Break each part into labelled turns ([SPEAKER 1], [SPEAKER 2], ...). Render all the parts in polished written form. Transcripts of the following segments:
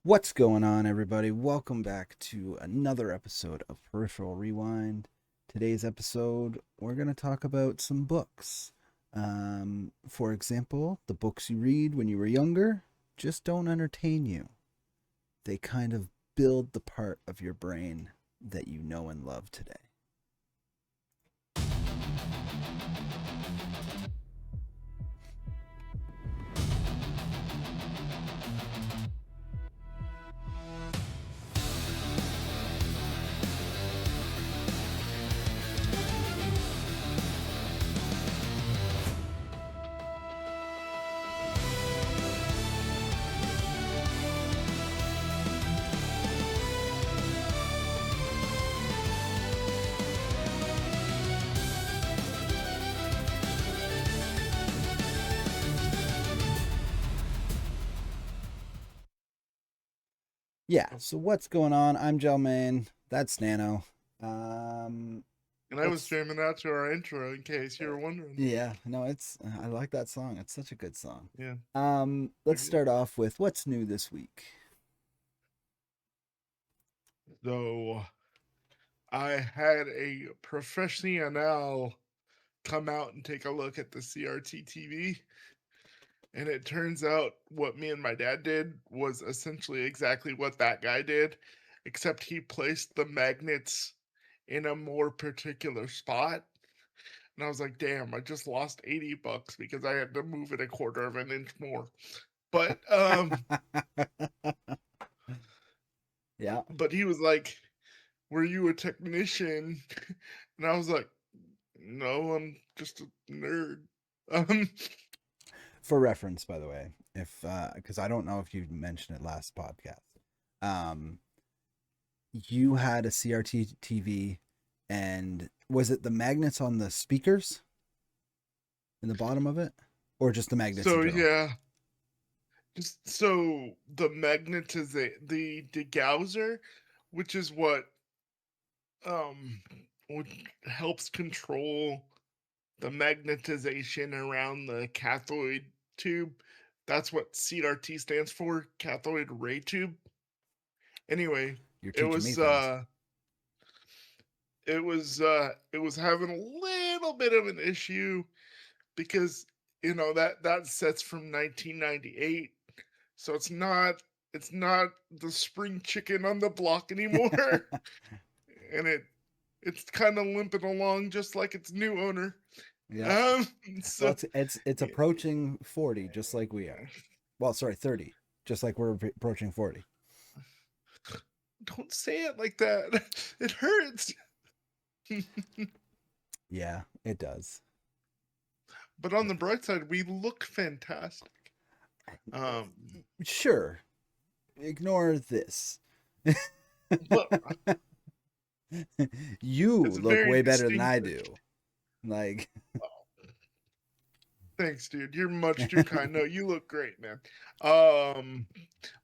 [SPEAKER 1] What's going on, everybody? Welcome back to another episode of Peripheral Rewind. Today's episode, we're going to talk about some books. For example, the books you read when you were younger just don't entertain you. They kind of build the part of your brain that you know and love today. Yeah, so what's going on? I'm Gelmain. That's Nano. Um,
[SPEAKER 2] And I was
[SPEAKER 1] let's.
[SPEAKER 2] jamming out to our intro in case you were wondering.
[SPEAKER 1] Yeah, no, I like that song. It's such a good song.
[SPEAKER 2] Yeah.
[SPEAKER 1] Let's start off with what's new this week.
[SPEAKER 2] So I had a professional come out and take a look at the CRT TV. And it turns out what me and my dad did was essentially exactly what that guy did, except he placed the magnets in a more particular spot. And I was like, damn, I just lost $80 because I had to move it a quarter of an inch more. But
[SPEAKER 1] Yeah.
[SPEAKER 2] but he was like, were you a technician? And I was like, no, I'm just a nerd. Um,
[SPEAKER 1] For reference, by the way, if because I don't know if you mentioned it last podcast, um, you had a CRT TV, and was it the magnets on the speakers in the bottom of it, or just the magnets in
[SPEAKER 2] so
[SPEAKER 1] general?
[SPEAKER 2] yeah, just so the the degausser, which is um what helps control the magnetization around the cathode tube. That's what CRT stands for, cathode ray tube. Anyway,
[SPEAKER 1] You're
[SPEAKER 2] it
[SPEAKER 1] teaching me
[SPEAKER 2] was
[SPEAKER 1] things.
[SPEAKER 2] it was having a little bit of an issue because that sets from 1998, so it's not the spring chicken on the block anymore. And it's kind of limping along just like its new owner.
[SPEAKER 1] Yeah.
[SPEAKER 2] um
[SPEAKER 1] Well,
[SPEAKER 2] so
[SPEAKER 1] it's approaching 40, just like we are. Well, sorry, 30, just like we're approaching 40.
[SPEAKER 2] don't say it like that. It hurts.
[SPEAKER 1] Yeah, it does.
[SPEAKER 2] But on the bright side, we look fantastic. um
[SPEAKER 1] Sure. Ignore this.
[SPEAKER 2] but
[SPEAKER 1] You
[SPEAKER 2] it's
[SPEAKER 1] look
[SPEAKER 2] very
[SPEAKER 1] way better than I
[SPEAKER 2] distinctive.
[SPEAKER 1] do. Like,
[SPEAKER 2] Thanks, dude. You're much too kind. No, you look great, man. Um,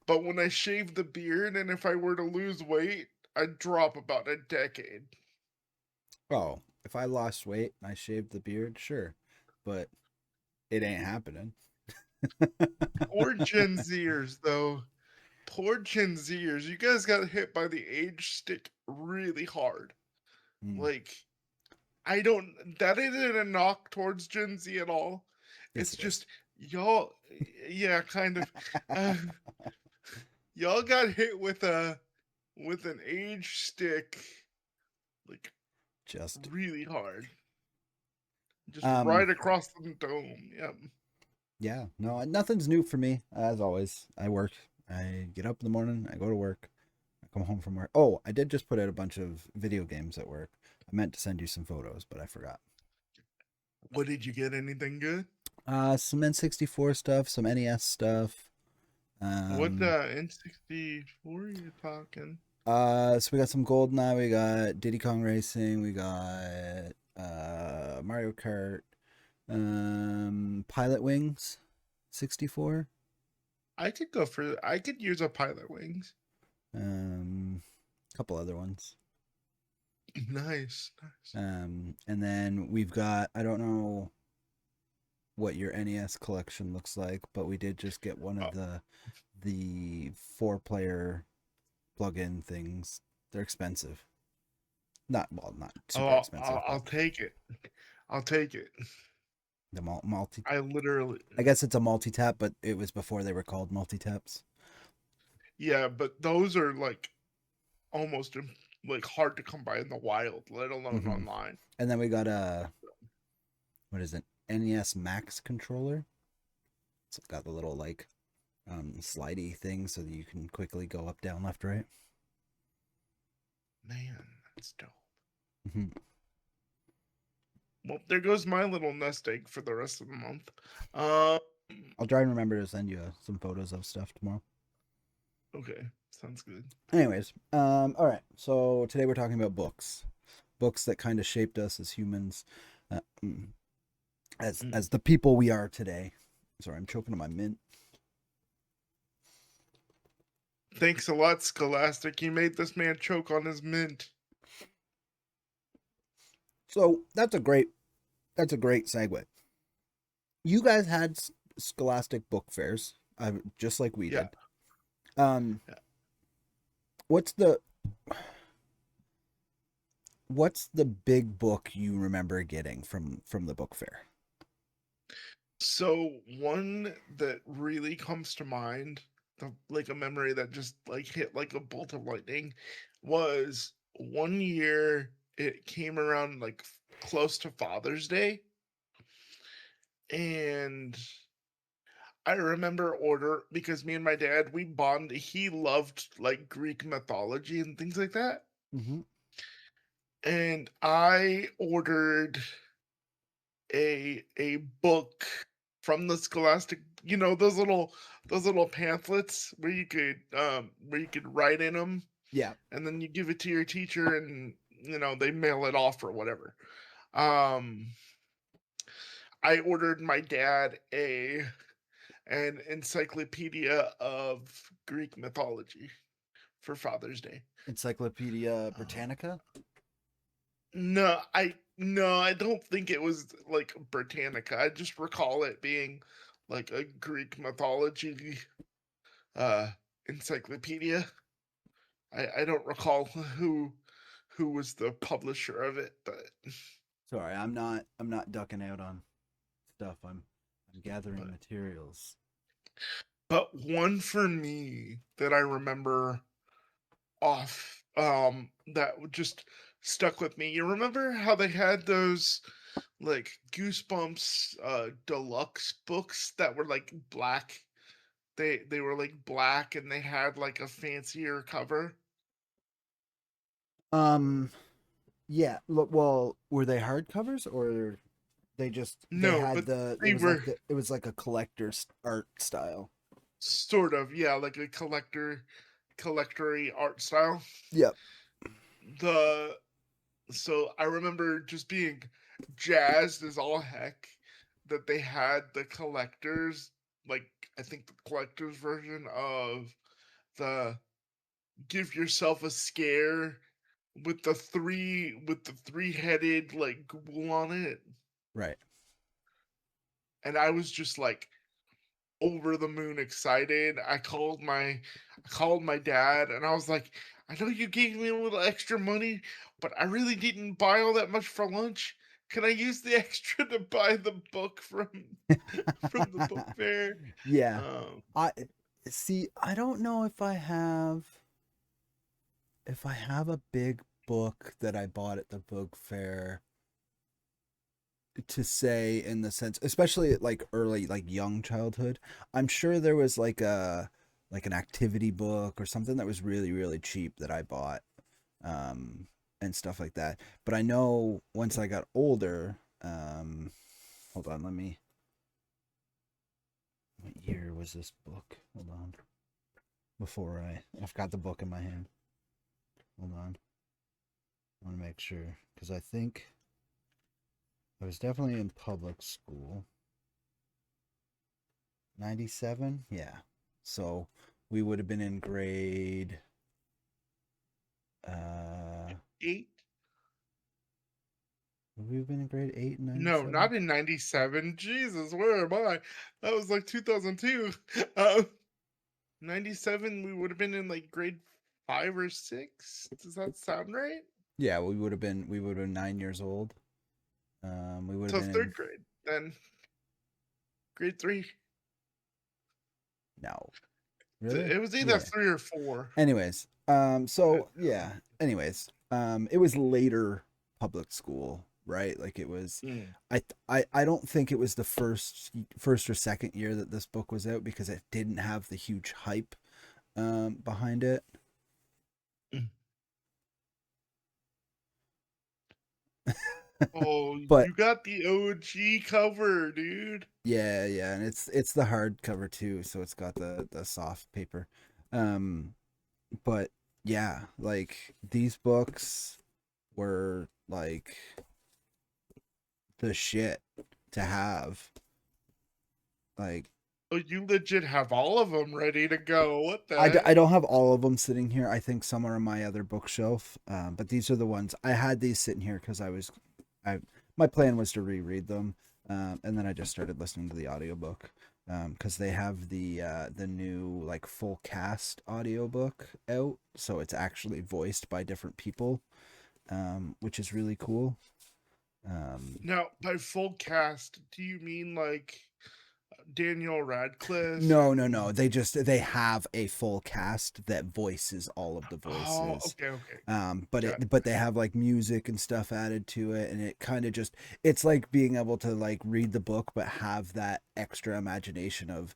[SPEAKER 2] but when I shave the beard and if I were to lose weight, I'd drop about a decade.
[SPEAKER 1] oh, if I lost weight and I shaved the beard, sure. But it ain't happening.
[SPEAKER 2] Poor Gen Zers, though. Poor Gen Zers. You guys got hit by the age stick really hard.
[SPEAKER 1] Mm,
[SPEAKER 2] Like, I don't. That isn't a knock towards Gen Z at all.
[SPEAKER 1] yes,
[SPEAKER 2] It's
[SPEAKER 1] it is.
[SPEAKER 2] just y'all. Yeah, kind of. Uh, y'all got hit with an age stick, like
[SPEAKER 1] Just,
[SPEAKER 2] really hard, just
[SPEAKER 1] um,
[SPEAKER 2] right across the dome. Yep.
[SPEAKER 1] yeah, no, nothing's new for me. As always, I work. I get up in the morning. I go to work. I come home from work. Oh, I did just put out a bunch of video games at work. I meant to send you some photos, but I forgot.
[SPEAKER 2] What did you get? Anything good?
[SPEAKER 1] Some N64 stuff, some NES stuff.
[SPEAKER 2] What
[SPEAKER 1] Um,
[SPEAKER 2] N64 are you talking?
[SPEAKER 1] so we got some GoldenEye, we got Diddy Kong Racing, we got Mario Kart, Pilot Wings, 64,
[SPEAKER 2] I could use a Pilot Wings.
[SPEAKER 1] a couple other ones.
[SPEAKER 2] Nice, nice.
[SPEAKER 1] And then we've got, I don't know what your NES collection looks like, but we did just get one
[SPEAKER 2] Uh,
[SPEAKER 1] of the 4-player plug-in things. They're expensive. Not
[SPEAKER 2] Oh,
[SPEAKER 1] super expensive,
[SPEAKER 2] I'll
[SPEAKER 1] but
[SPEAKER 2] take it. I'll take it.
[SPEAKER 1] the multi.
[SPEAKER 2] I literally,
[SPEAKER 1] I guess it's a multi-tap, but it was before they were called multi-taps.
[SPEAKER 2] yeah, but those are like almost like hard to come by in the wild, let alone
[SPEAKER 1] Mm-hmm.
[SPEAKER 2] online.
[SPEAKER 1] And then we got a what is it? NES Max controller. It's got the little like slidey thing so that you can quickly go up, down, left, right.
[SPEAKER 2] Man, that's dope.
[SPEAKER 1] Mm-hmm.
[SPEAKER 2] Well, there goes my little nest egg for the rest of the month. Um,
[SPEAKER 1] I'll try and remember to send you some photos of stuff tomorrow.
[SPEAKER 2] okay, sounds good.
[SPEAKER 1] Anyways, all right. So today we're talking about books, books that kind of shaped us as humans, uh, as the people we are today. Sorry, I'm choking on my mint.
[SPEAKER 2] Thanks a lot, Scholastic. You made this man choke on his mint.
[SPEAKER 1] So that's a great segue. You guys had Scholastic book fairs, just like we
[SPEAKER 2] Yeah,
[SPEAKER 1] did. Um,
[SPEAKER 2] yeah.
[SPEAKER 1] what's the what's the big book you remember getting from the book fair?
[SPEAKER 2] So one that really comes to mind, like a memory that just like hit like a bolt of lightning, was one year it came around like close to Father's Day, and I remember order because me and my dad we bond. He loved like Greek mythology and things like that,
[SPEAKER 1] Mm-hmm.
[SPEAKER 2] and I ordered a book from the Scholastic, you know, those little pamphlets where you could write in them,
[SPEAKER 1] Yeah,
[SPEAKER 2] and then you give it to your teacher and you know they mail it off or whatever. um I ordered my dad a an encyclopedia of Greek mythology for Father's Day.
[SPEAKER 1] Encyclopedia
[SPEAKER 2] uh,
[SPEAKER 1] Britannica.
[SPEAKER 2] no, I don't think it was like Britannica. I just recall it being like a Greek mythology uh encyclopedia. I don't recall who was the publisher of it, but
[SPEAKER 1] Sorry, I'm not ducking out on stuff. I'm gathering
[SPEAKER 2] but
[SPEAKER 1] materials.
[SPEAKER 2] one for me that I remember off that just stuck with me. You remember how they had those like Goosebumps deluxe books that were like black? They were like black and they had like a fancier cover.
[SPEAKER 1] Um, yeah. Well, were they hardcovers or they
[SPEAKER 2] No,
[SPEAKER 1] had
[SPEAKER 2] but
[SPEAKER 1] the
[SPEAKER 2] they were
[SPEAKER 1] it was like a collector's art style.
[SPEAKER 2] sort of, yeah, like a collectory art style.
[SPEAKER 1] Yep.
[SPEAKER 2] The So I remember just being jazzed as all heck that they had the collectors, like I think the collector's version of the give yourself a scare with the three-headed like ghoul on it.
[SPEAKER 1] Right.
[SPEAKER 2] And I was just like over the moon excited. I called my dad and I was like, I know you gave me a little extra money, but I really didn't buy all that much for lunch. Can I use the extra to buy the book from from the book fair?
[SPEAKER 1] Yeah.
[SPEAKER 2] Um,
[SPEAKER 1] I see. I don't know if I have a big book that I bought at the book fair to say in the sense, especially like early, like young childhood. I'm sure there was like an activity book or something that was really really cheap that I bought, um, and stuff like that. But I know once I got older, hold on, what year was this book? Hold on, before I've got the book in my hand. Hold on, I want to make sure because I think I was definitely in public school. 97? Yeah. So we would have been in grade uh
[SPEAKER 2] eight?
[SPEAKER 1] would we have been in grade 8 in
[SPEAKER 2] No,
[SPEAKER 1] 97?
[SPEAKER 2] not in '97. Jesus, where am I? That was like 2002. Um, 97, we would have been in like grade 5 or 6. Does that sound right?
[SPEAKER 1] Yeah, we would have been 9 years old. We would have
[SPEAKER 2] So
[SPEAKER 1] been in
[SPEAKER 2] third grade, then grade 3.
[SPEAKER 1] no, really?
[SPEAKER 2] It was either
[SPEAKER 1] Yeah.
[SPEAKER 2] 3 or 4.
[SPEAKER 1] Anyways, so yeah. Anyways, it was later public school, right? Like it was.
[SPEAKER 2] Mm.
[SPEAKER 1] I don't think it was the first or second year that this book was out because it didn't have the huge hype behind it.
[SPEAKER 2] Mm. Oh,
[SPEAKER 1] But
[SPEAKER 2] you got the OG cover, dude.
[SPEAKER 1] yeah, yeah, and it's the hardcover too, so it's got the soft paper. Um, but yeah, like these books were like the shit to have. Like
[SPEAKER 2] Oh, you legit have all of them ready to go. What the
[SPEAKER 1] I
[SPEAKER 2] heck?
[SPEAKER 1] don't have all of them sitting here. I think some are on my other bookshelf. But these are the ones I had these sitting here because I my plan was to reread them, and then I just started listening to the audiobook because they have the new like full cast audiobook out, so it's actually voiced by different people, which is really cool. Um,
[SPEAKER 2] Now, by full cast, do you mean like Daniel Radcliffe
[SPEAKER 1] No, no,
[SPEAKER 2] and
[SPEAKER 1] no. They have a full cast that voices all of the
[SPEAKER 2] oh,
[SPEAKER 1] voices.
[SPEAKER 2] okay, okay. Got
[SPEAKER 1] But they have like music and stuff added to it, and it kind of just it's like being able to like read the book but have that extra imagination of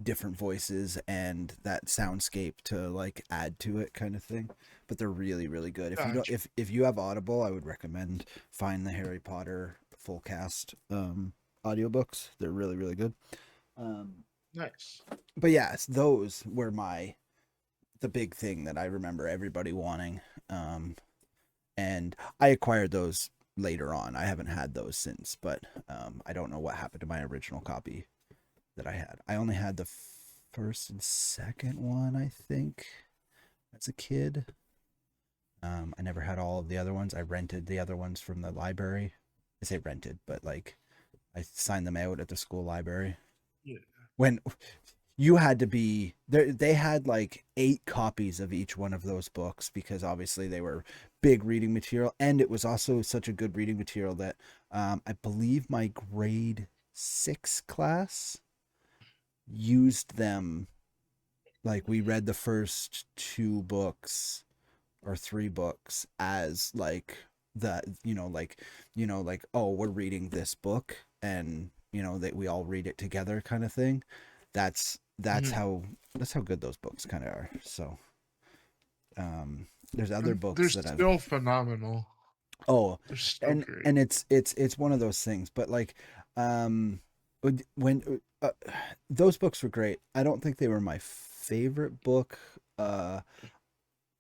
[SPEAKER 1] different voices and that soundscape to like add to it kind of thing. But they're really really good. If you don't
[SPEAKER 2] gotcha.
[SPEAKER 1] if you have Audible, I would recommend find the Harry Potter full cast audiobooks. They're really really good. Um
[SPEAKER 2] Nice.
[SPEAKER 1] but yes, those were the big thing that I remember everybody wanting. Um, and I acquired those later on. I haven't had those since, but I don't know what happened to my original copy that I had. I only had the first and second one, I think, as a kid. I never had all of the other ones. I rented the other ones from the library. I say rented, but like I signed them out at the school library.
[SPEAKER 2] Yeah.
[SPEAKER 1] When you had to be there, they had like 8 copies of each one of those books because obviously they were big reading material, and it was also such a good reading material that I believe my grade 6 class used them. Like we read the first 2 books or 3 books as like the like oh we're reading this book and that we all read it together kind of thing. That's
[SPEAKER 2] Mhm.
[SPEAKER 1] how good those books kind of are. So there's other
[SPEAKER 2] And they're
[SPEAKER 1] books that I've
[SPEAKER 2] still phenomenal.
[SPEAKER 1] oh
[SPEAKER 2] They're still
[SPEAKER 1] and
[SPEAKER 2] great.
[SPEAKER 1] and it's one of those things, but like um when those books were great. I don't think they were my favorite book uh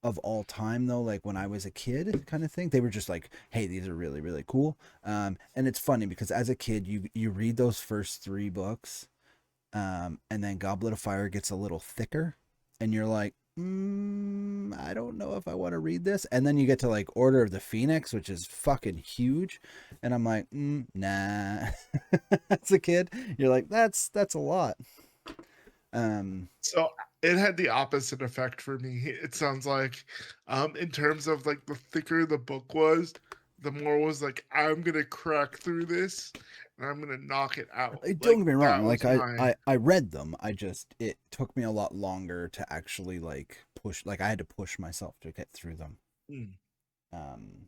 [SPEAKER 1] of all time though, like when I was a kid kind of thing. They were just like, hey, these are really really cool. And it's funny because as a kid you read those first 3 books, and then Goblet of Fire gets a little thicker, and you're like, I don't know if I want to read this. And then you get to like Order of the Phoenix, which is fucking huge, and I'm like, nah. As a kid, you're like, that's a lot. Um,
[SPEAKER 2] So it had the opposite effect for me. It sounds like, in terms of like the thicker the book was, the more was like I'm gonna crack through this and I'm gonna knock it out.
[SPEAKER 1] don't
[SPEAKER 2] Like
[SPEAKER 1] get me wrong,
[SPEAKER 2] that
[SPEAKER 1] like
[SPEAKER 2] was my.
[SPEAKER 1] I read them. I just it took me a lot longer to actually like push. Like I had to push myself to get through them.
[SPEAKER 2] Mm.
[SPEAKER 1] Um,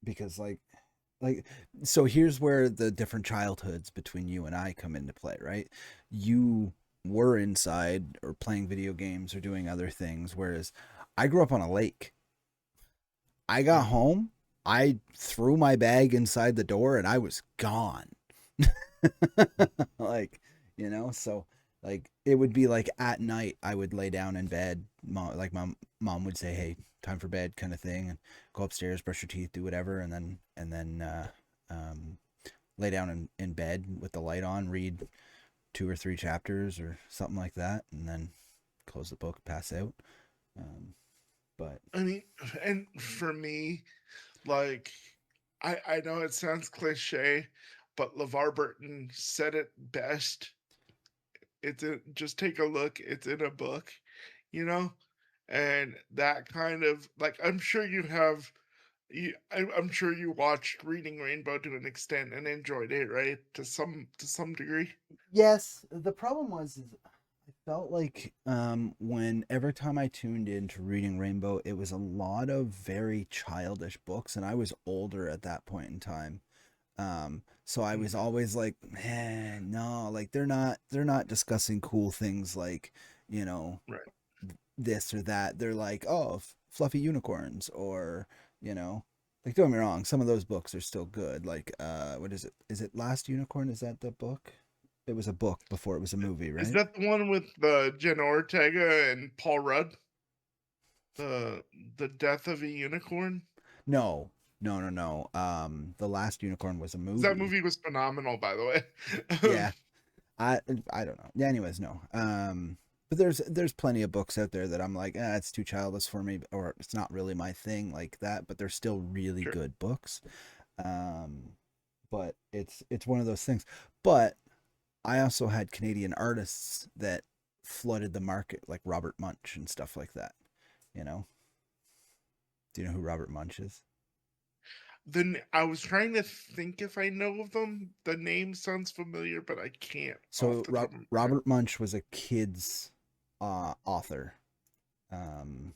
[SPEAKER 1] because like so here's where the different childhoods between you and I come into play, right? You were inside or playing video games or doing other things, whereas I grew up on a lake. I got
[SPEAKER 2] Mm.
[SPEAKER 1] home, I threw my bag inside the door, and I was gone. Like, so like it would be like at night I would lay down in bed. Like my mom would say, "Hey, time for bed," kind of thing, and go upstairs, brush your teeth, do whatever, and then um, lay down in bed with the light on, read 2 or 3 chapters or something like that, and then close the book, pass out. Um, but
[SPEAKER 2] I mean, and for me, like, I know it sounds cliche, but LeVar Burton said it best just take a look, it's in a book, you know? And that kind of like I'm sure you have I'm sure you watched Reading Rainbow to an extent and enjoyed it, right? To some degree.
[SPEAKER 1] Yes, the problem was is I felt like when every time I tuned into Reading Rainbow, it was a lot of very childish books, and I was older at that point in time. So I was
[SPEAKER 2] Mm,
[SPEAKER 1] always like, man, no, like they're not discussing cool things like, you know,
[SPEAKER 2] right.
[SPEAKER 1] this or that. They're like, oh, fluffy unicorns, or you know, like don't get me wrong, some of those books are still good. Like, what is it? Is it Last Unicorn? Is that the book? It was a book before it was a movie,
[SPEAKER 2] Is
[SPEAKER 1] right?
[SPEAKER 2] that the one with the Jenna Ortega and Paul Rudd? The the Death of a Unicorn?
[SPEAKER 1] No, no, no, no. The Last Unicorn was a
[SPEAKER 2] 'Cause that
[SPEAKER 1] movie.
[SPEAKER 2] movie was phenomenal, by the way.
[SPEAKER 1] Yeah, I I don't know. Yeah, anyways, no. But there's plenty of books out there that I'm like, it's too childish for me, or it's not really my thing like that. But they're still really
[SPEAKER 2] Sure.
[SPEAKER 1] good books. Um, but it's one of those things. But I also had Canadian artists that flooded the market, like Robert Munch and stuff like that. You know, do you know who Robert Munch is?
[SPEAKER 2] Then I was trying to think if I know of them. The name sounds familiar, but I can't off
[SPEAKER 1] So
[SPEAKER 2] the top of my head.
[SPEAKER 1] Robert Munch was a kid's author. Um,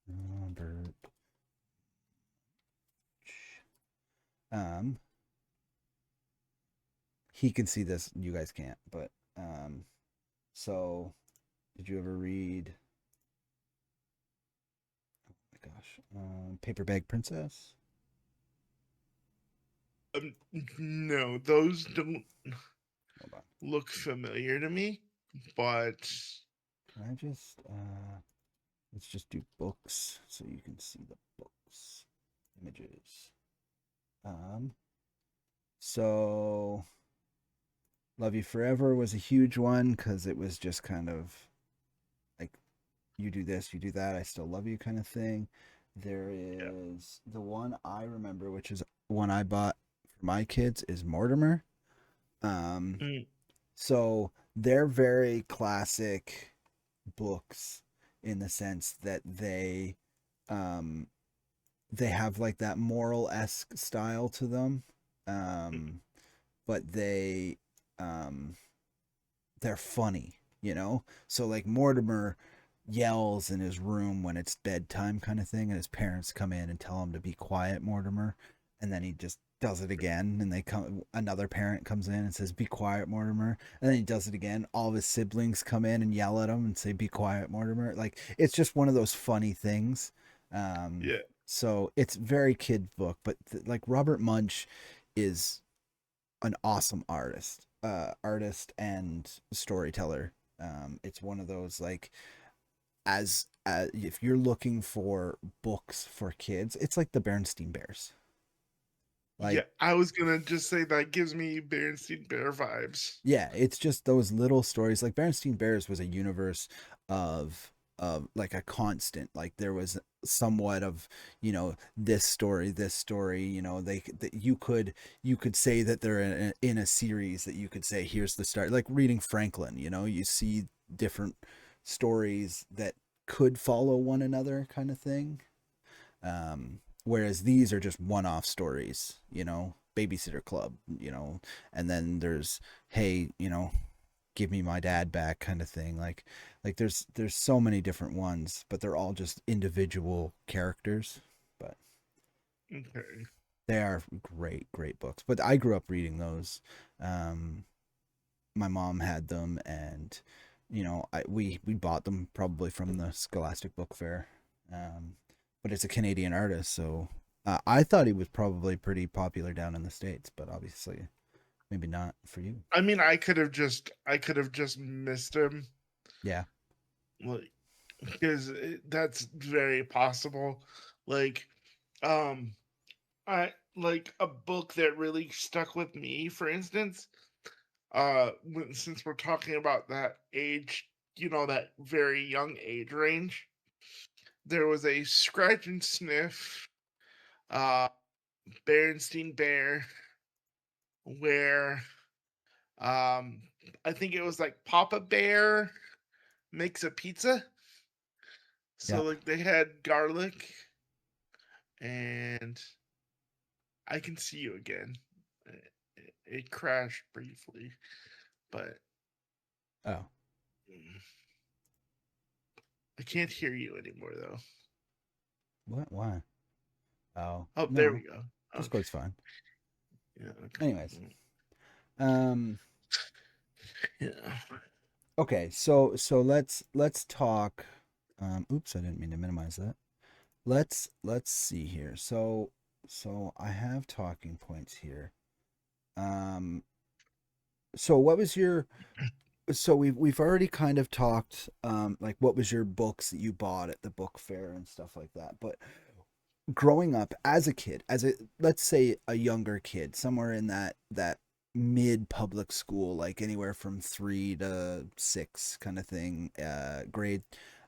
[SPEAKER 1] Robert. Um, he can see this. You guys can't. But so did you ever read? Oh my gosh, Paper Bag Princess.
[SPEAKER 2] No, those don't
[SPEAKER 1] Hold on.
[SPEAKER 2] look familiar to me, but
[SPEAKER 1] Can I just let's just do books so you can see the books images. Um, so Love You Forever was a huge one because it was just kind of like you do this, you do that, I still love you kind of thing. There
[SPEAKER 2] yeah.
[SPEAKER 1] is the one I remember, which is one I bought for my kids, is Mortimer. Um,
[SPEAKER 2] Mm,
[SPEAKER 1] so they're very classic books in the sense that um they have like that moral esque style to them.
[SPEAKER 2] mm,
[SPEAKER 1] Um, but um they're funny, you know? So like Mortimer yells in his room when it's bedtime kind of thing, and his parents come in and tell him to be quiet, Mortimer, and then he just does it again, and they come another parent comes in and says be quiet, Mortimer, and then he does it again. All of his siblings come in and yell at him and say be quiet, Mortimer. Like it's just one of those funny things. um
[SPEAKER 2] yeah.
[SPEAKER 1] so it's very kid book, but like Robert Munch is an awesome artist and storyteller. It's one of those like as if you're looking for books for kids, it's like the Bernstein Bears.
[SPEAKER 2] Yeah,
[SPEAKER 1] Like
[SPEAKER 2] I was gonna just say that gives me Berenstain Bear vibes.
[SPEAKER 1] yeah, it's just those little stories. Like Bernstein Bears was a universe of like a constant. Like there was somewhat of this story. That you could say that they're in a series that you could say here's the start. Like reading Franklin, you see different stories that could follow one another, kind of thing. Whereas these are just one-off stories, Babysitter Club, and then there's hey, give me my dad back kind of thing. Like there's so many different ones, but they're all just individual characters. But
[SPEAKER 2] Okay.
[SPEAKER 1] they are great books. But I grew up reading those. Um, my mom had them, and we bought them probably from the Scholastic Book Fair. Um, but it's a Canadian artist, so I thought he was probably pretty popular down in the States, but obviously maybe not for you.
[SPEAKER 2] I mean, I could have just missed him,
[SPEAKER 1] Yeah.
[SPEAKER 2] like, because that's very possible. Like, um, I like a book that really stuck with me, for instance. Since we're talking about that age, that very young age range, there was a scratch and sniff, uh, Berenstein Bear, where I think it was like Papa Bear makes a pizza.
[SPEAKER 1] Yeah.
[SPEAKER 2] So like they had garlic and I can see you again. It crashed briefly, but
[SPEAKER 1] Oh,
[SPEAKER 2] I can't hear you anymore though.
[SPEAKER 1] what? Why? Oh,
[SPEAKER 2] Oh, there we
[SPEAKER 1] no.
[SPEAKER 2] go. Okay.
[SPEAKER 1] Discord's fine.
[SPEAKER 2] Yeah. Okay.
[SPEAKER 1] Anyways, um,
[SPEAKER 2] Yeah.
[SPEAKER 1] okay. So let's talk. Oops, I didn't mean to minimize that. Let's see here. So I have talking points here. Um, so what was your so we've already kind of talked like what was your books that you bought at the book fair and stuff like that. But growing up as a kid, as a let's say a younger kid, somewhere in that mid public school, like anywhere from 3 to 6 kind of thing, grade,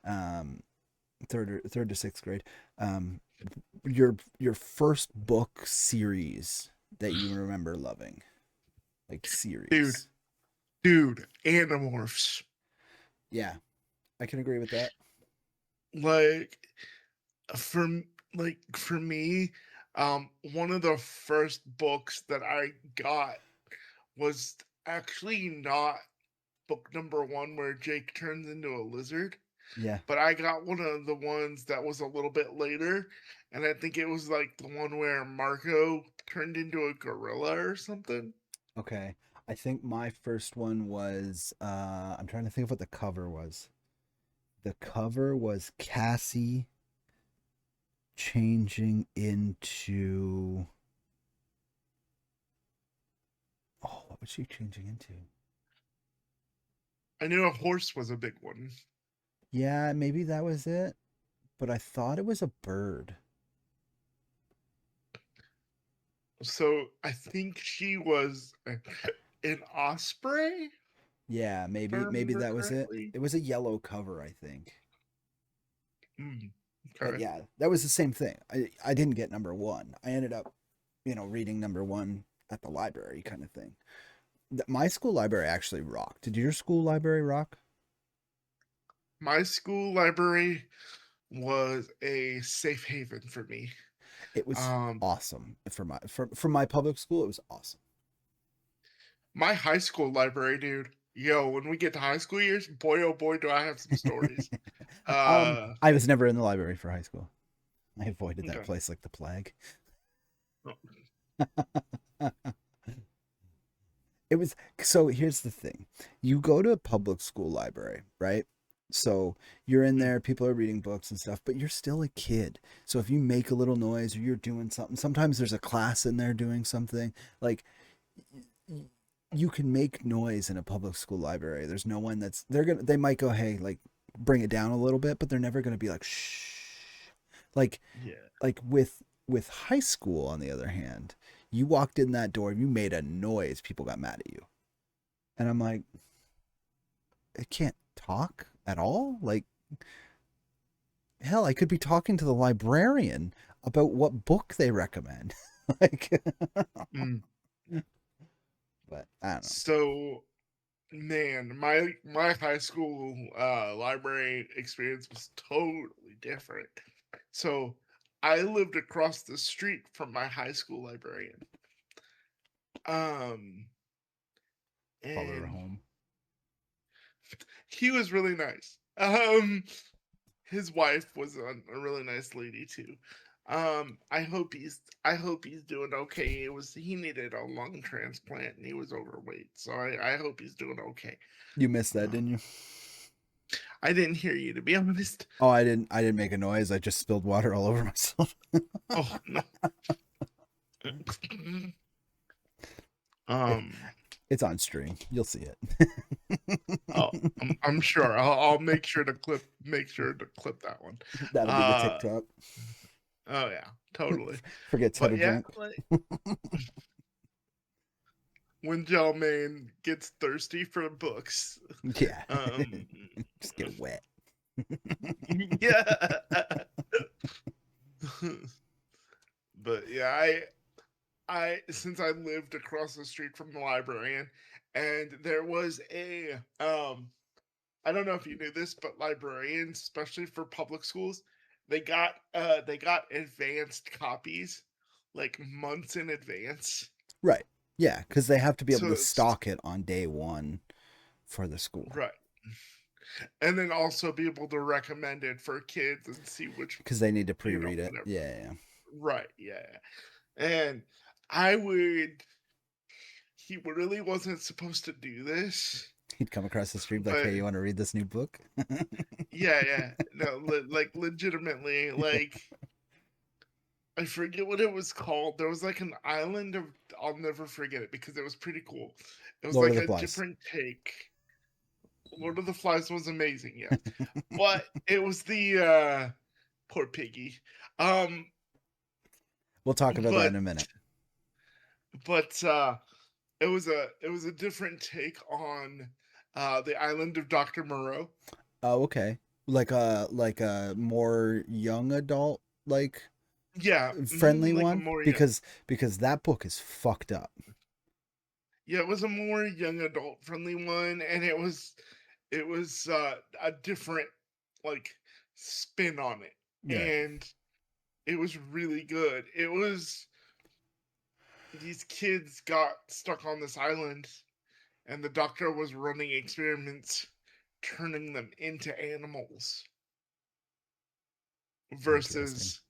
[SPEAKER 1] um, third to sixth grade, um, your first book series that you remember loving, like
[SPEAKER 2] Dude,
[SPEAKER 1] series.
[SPEAKER 2] dude, Animorphs.
[SPEAKER 1] Yeah, I can agree with that.
[SPEAKER 2] Like for for me, one of the first books that I got was actually not book number one where Jake turns into a lizard,
[SPEAKER 1] Yeah.
[SPEAKER 2] but I got one of the ones that was a little bit later, and I think it was like the one where Marco turned into a gorilla or something.
[SPEAKER 1] Okay. I think my first one was I'm trying to think of what the cover was. The cover was Cassie changing into oh, what was she changing into?
[SPEAKER 2] I knew a horse was a big one.
[SPEAKER 1] Yeah, maybe that was it, but I thought it was a bird.
[SPEAKER 2] So I think she was an osprey,
[SPEAKER 1] Yeah,
[SPEAKER 2] if I
[SPEAKER 1] maybe
[SPEAKER 2] remember
[SPEAKER 1] that was it.
[SPEAKER 2] correctly.
[SPEAKER 1] It was a yellow cover, I think.
[SPEAKER 2] Mm,
[SPEAKER 1] But
[SPEAKER 2] okay.
[SPEAKER 1] yeah, that was the same thing. I didn't get number 1. I ended up, reading number 1 at the library kind of thing. My school library actually rocked. Did your school library rock?
[SPEAKER 2] My school library was a safe haven for me.
[SPEAKER 1] It was
[SPEAKER 2] Um,
[SPEAKER 1] awesome for my public school. It was awesome.
[SPEAKER 2] my high school library, dude. Yo, when we get to high school years, boy oh boy, do I have some stories. Uh,
[SPEAKER 1] I was never in the library for high school. I avoided that
[SPEAKER 2] okay.
[SPEAKER 1] place like the plague.
[SPEAKER 2] Oh,
[SPEAKER 1] It was so here's the thing. You go to a public school library, right? So you're in
[SPEAKER 2] mm,
[SPEAKER 1] there, people are reading books and stuff, but you're still a kid. So if you make a little noise or you're doing something, sometimes there's a class in there doing something, like you can make noise in a public school library. There's no one they might go, "Hey, like bring it down a little bit," but they're never going to be like, "Shh." Like
[SPEAKER 2] yeah.
[SPEAKER 1] with high school on the other hand, you walked in that door, you made a noise, people got mad at you. And I'm like, I can't talk at all. Like, hell, I could be talking to the librarian about what book they recommend. like,
[SPEAKER 2] Mm.
[SPEAKER 1] but I don't know.
[SPEAKER 2] So, man, my high school library experience was totally different. So, I lived across the street from my high school librarian. Um,
[SPEAKER 1] Follow her
[SPEAKER 2] and
[SPEAKER 1] home.
[SPEAKER 2] he was really nice. His wife was a really nice lady too. I hope he's doing okay. He needed a lung transplant and he was overweight, so I hope he's doing okay.
[SPEAKER 1] You missed that,
[SPEAKER 2] Um,
[SPEAKER 1] didn't you?
[SPEAKER 2] I didn't hear you to be honest.
[SPEAKER 1] Oh, I didn't make a noise. I just spilled water all over myself.
[SPEAKER 2] Oh no.
[SPEAKER 1] it,
[SPEAKER 2] um.
[SPEAKER 1] it's on stream. You'll see it.
[SPEAKER 2] Oh, I'm sure. I'll make sure to clip that one.
[SPEAKER 1] That'll be the
[SPEAKER 2] Uh.
[SPEAKER 1] TikTok.
[SPEAKER 2] Oh yeah. Totally.
[SPEAKER 1] Forget
[SPEAKER 2] But
[SPEAKER 1] Cheddar
[SPEAKER 2] yeah,
[SPEAKER 1] drunk.
[SPEAKER 2] like when Jelmain gets thirsty for books.
[SPEAKER 1] Yeah.
[SPEAKER 2] Um.
[SPEAKER 1] Just get wet.
[SPEAKER 2] Yeah. But yeah, since I lived across the street from the librarian, and there was a I don't know if you knew this, but librarians, especially for public schools, they got advanced copies like months in advance.
[SPEAKER 1] Right. Yeah, because they have to be able
[SPEAKER 2] So
[SPEAKER 1] to
[SPEAKER 2] it's
[SPEAKER 1] stock it on day one for the school.
[SPEAKER 2] right. And then also be able to recommend it for kids and see which,
[SPEAKER 1] Because they need to pre-read it.
[SPEAKER 2] whatever.
[SPEAKER 1] Yeah, yeah.
[SPEAKER 2] Right, yeah. And I would he really wasn't supposed to do this,
[SPEAKER 1] He'd come across the street like,
[SPEAKER 2] but
[SPEAKER 1] "Hey, you want to read this new book?"
[SPEAKER 2] yeah, yeah. No, like legitimately, like I forget what it was called. There was like an island of I'll never forget it because it was pretty cool. It was
[SPEAKER 1] Lord of
[SPEAKER 2] like
[SPEAKER 1] the
[SPEAKER 2] a
[SPEAKER 1] Flies.
[SPEAKER 2] different take. Lord of the Flies was amazing, yeah. But it was the poor piggy. Um
[SPEAKER 1] We'll talk about that
[SPEAKER 2] but
[SPEAKER 1] in a minute.
[SPEAKER 2] but it was a different take on the island of Dr. Moreau.
[SPEAKER 1] Oh, okay. Like a more young adult like
[SPEAKER 2] Yeah,
[SPEAKER 1] friendly
[SPEAKER 2] like a
[SPEAKER 1] one
[SPEAKER 2] more
[SPEAKER 1] because that book is fucked up.
[SPEAKER 2] yeah, it was a more young adult friendly one, and it was a different like spin on it,
[SPEAKER 1] Right.
[SPEAKER 2] and it was really good. It was these kids got stuck on this island, and the doctor was running experiments, turning them into animals
[SPEAKER 1] Interesting.
[SPEAKER 2] versus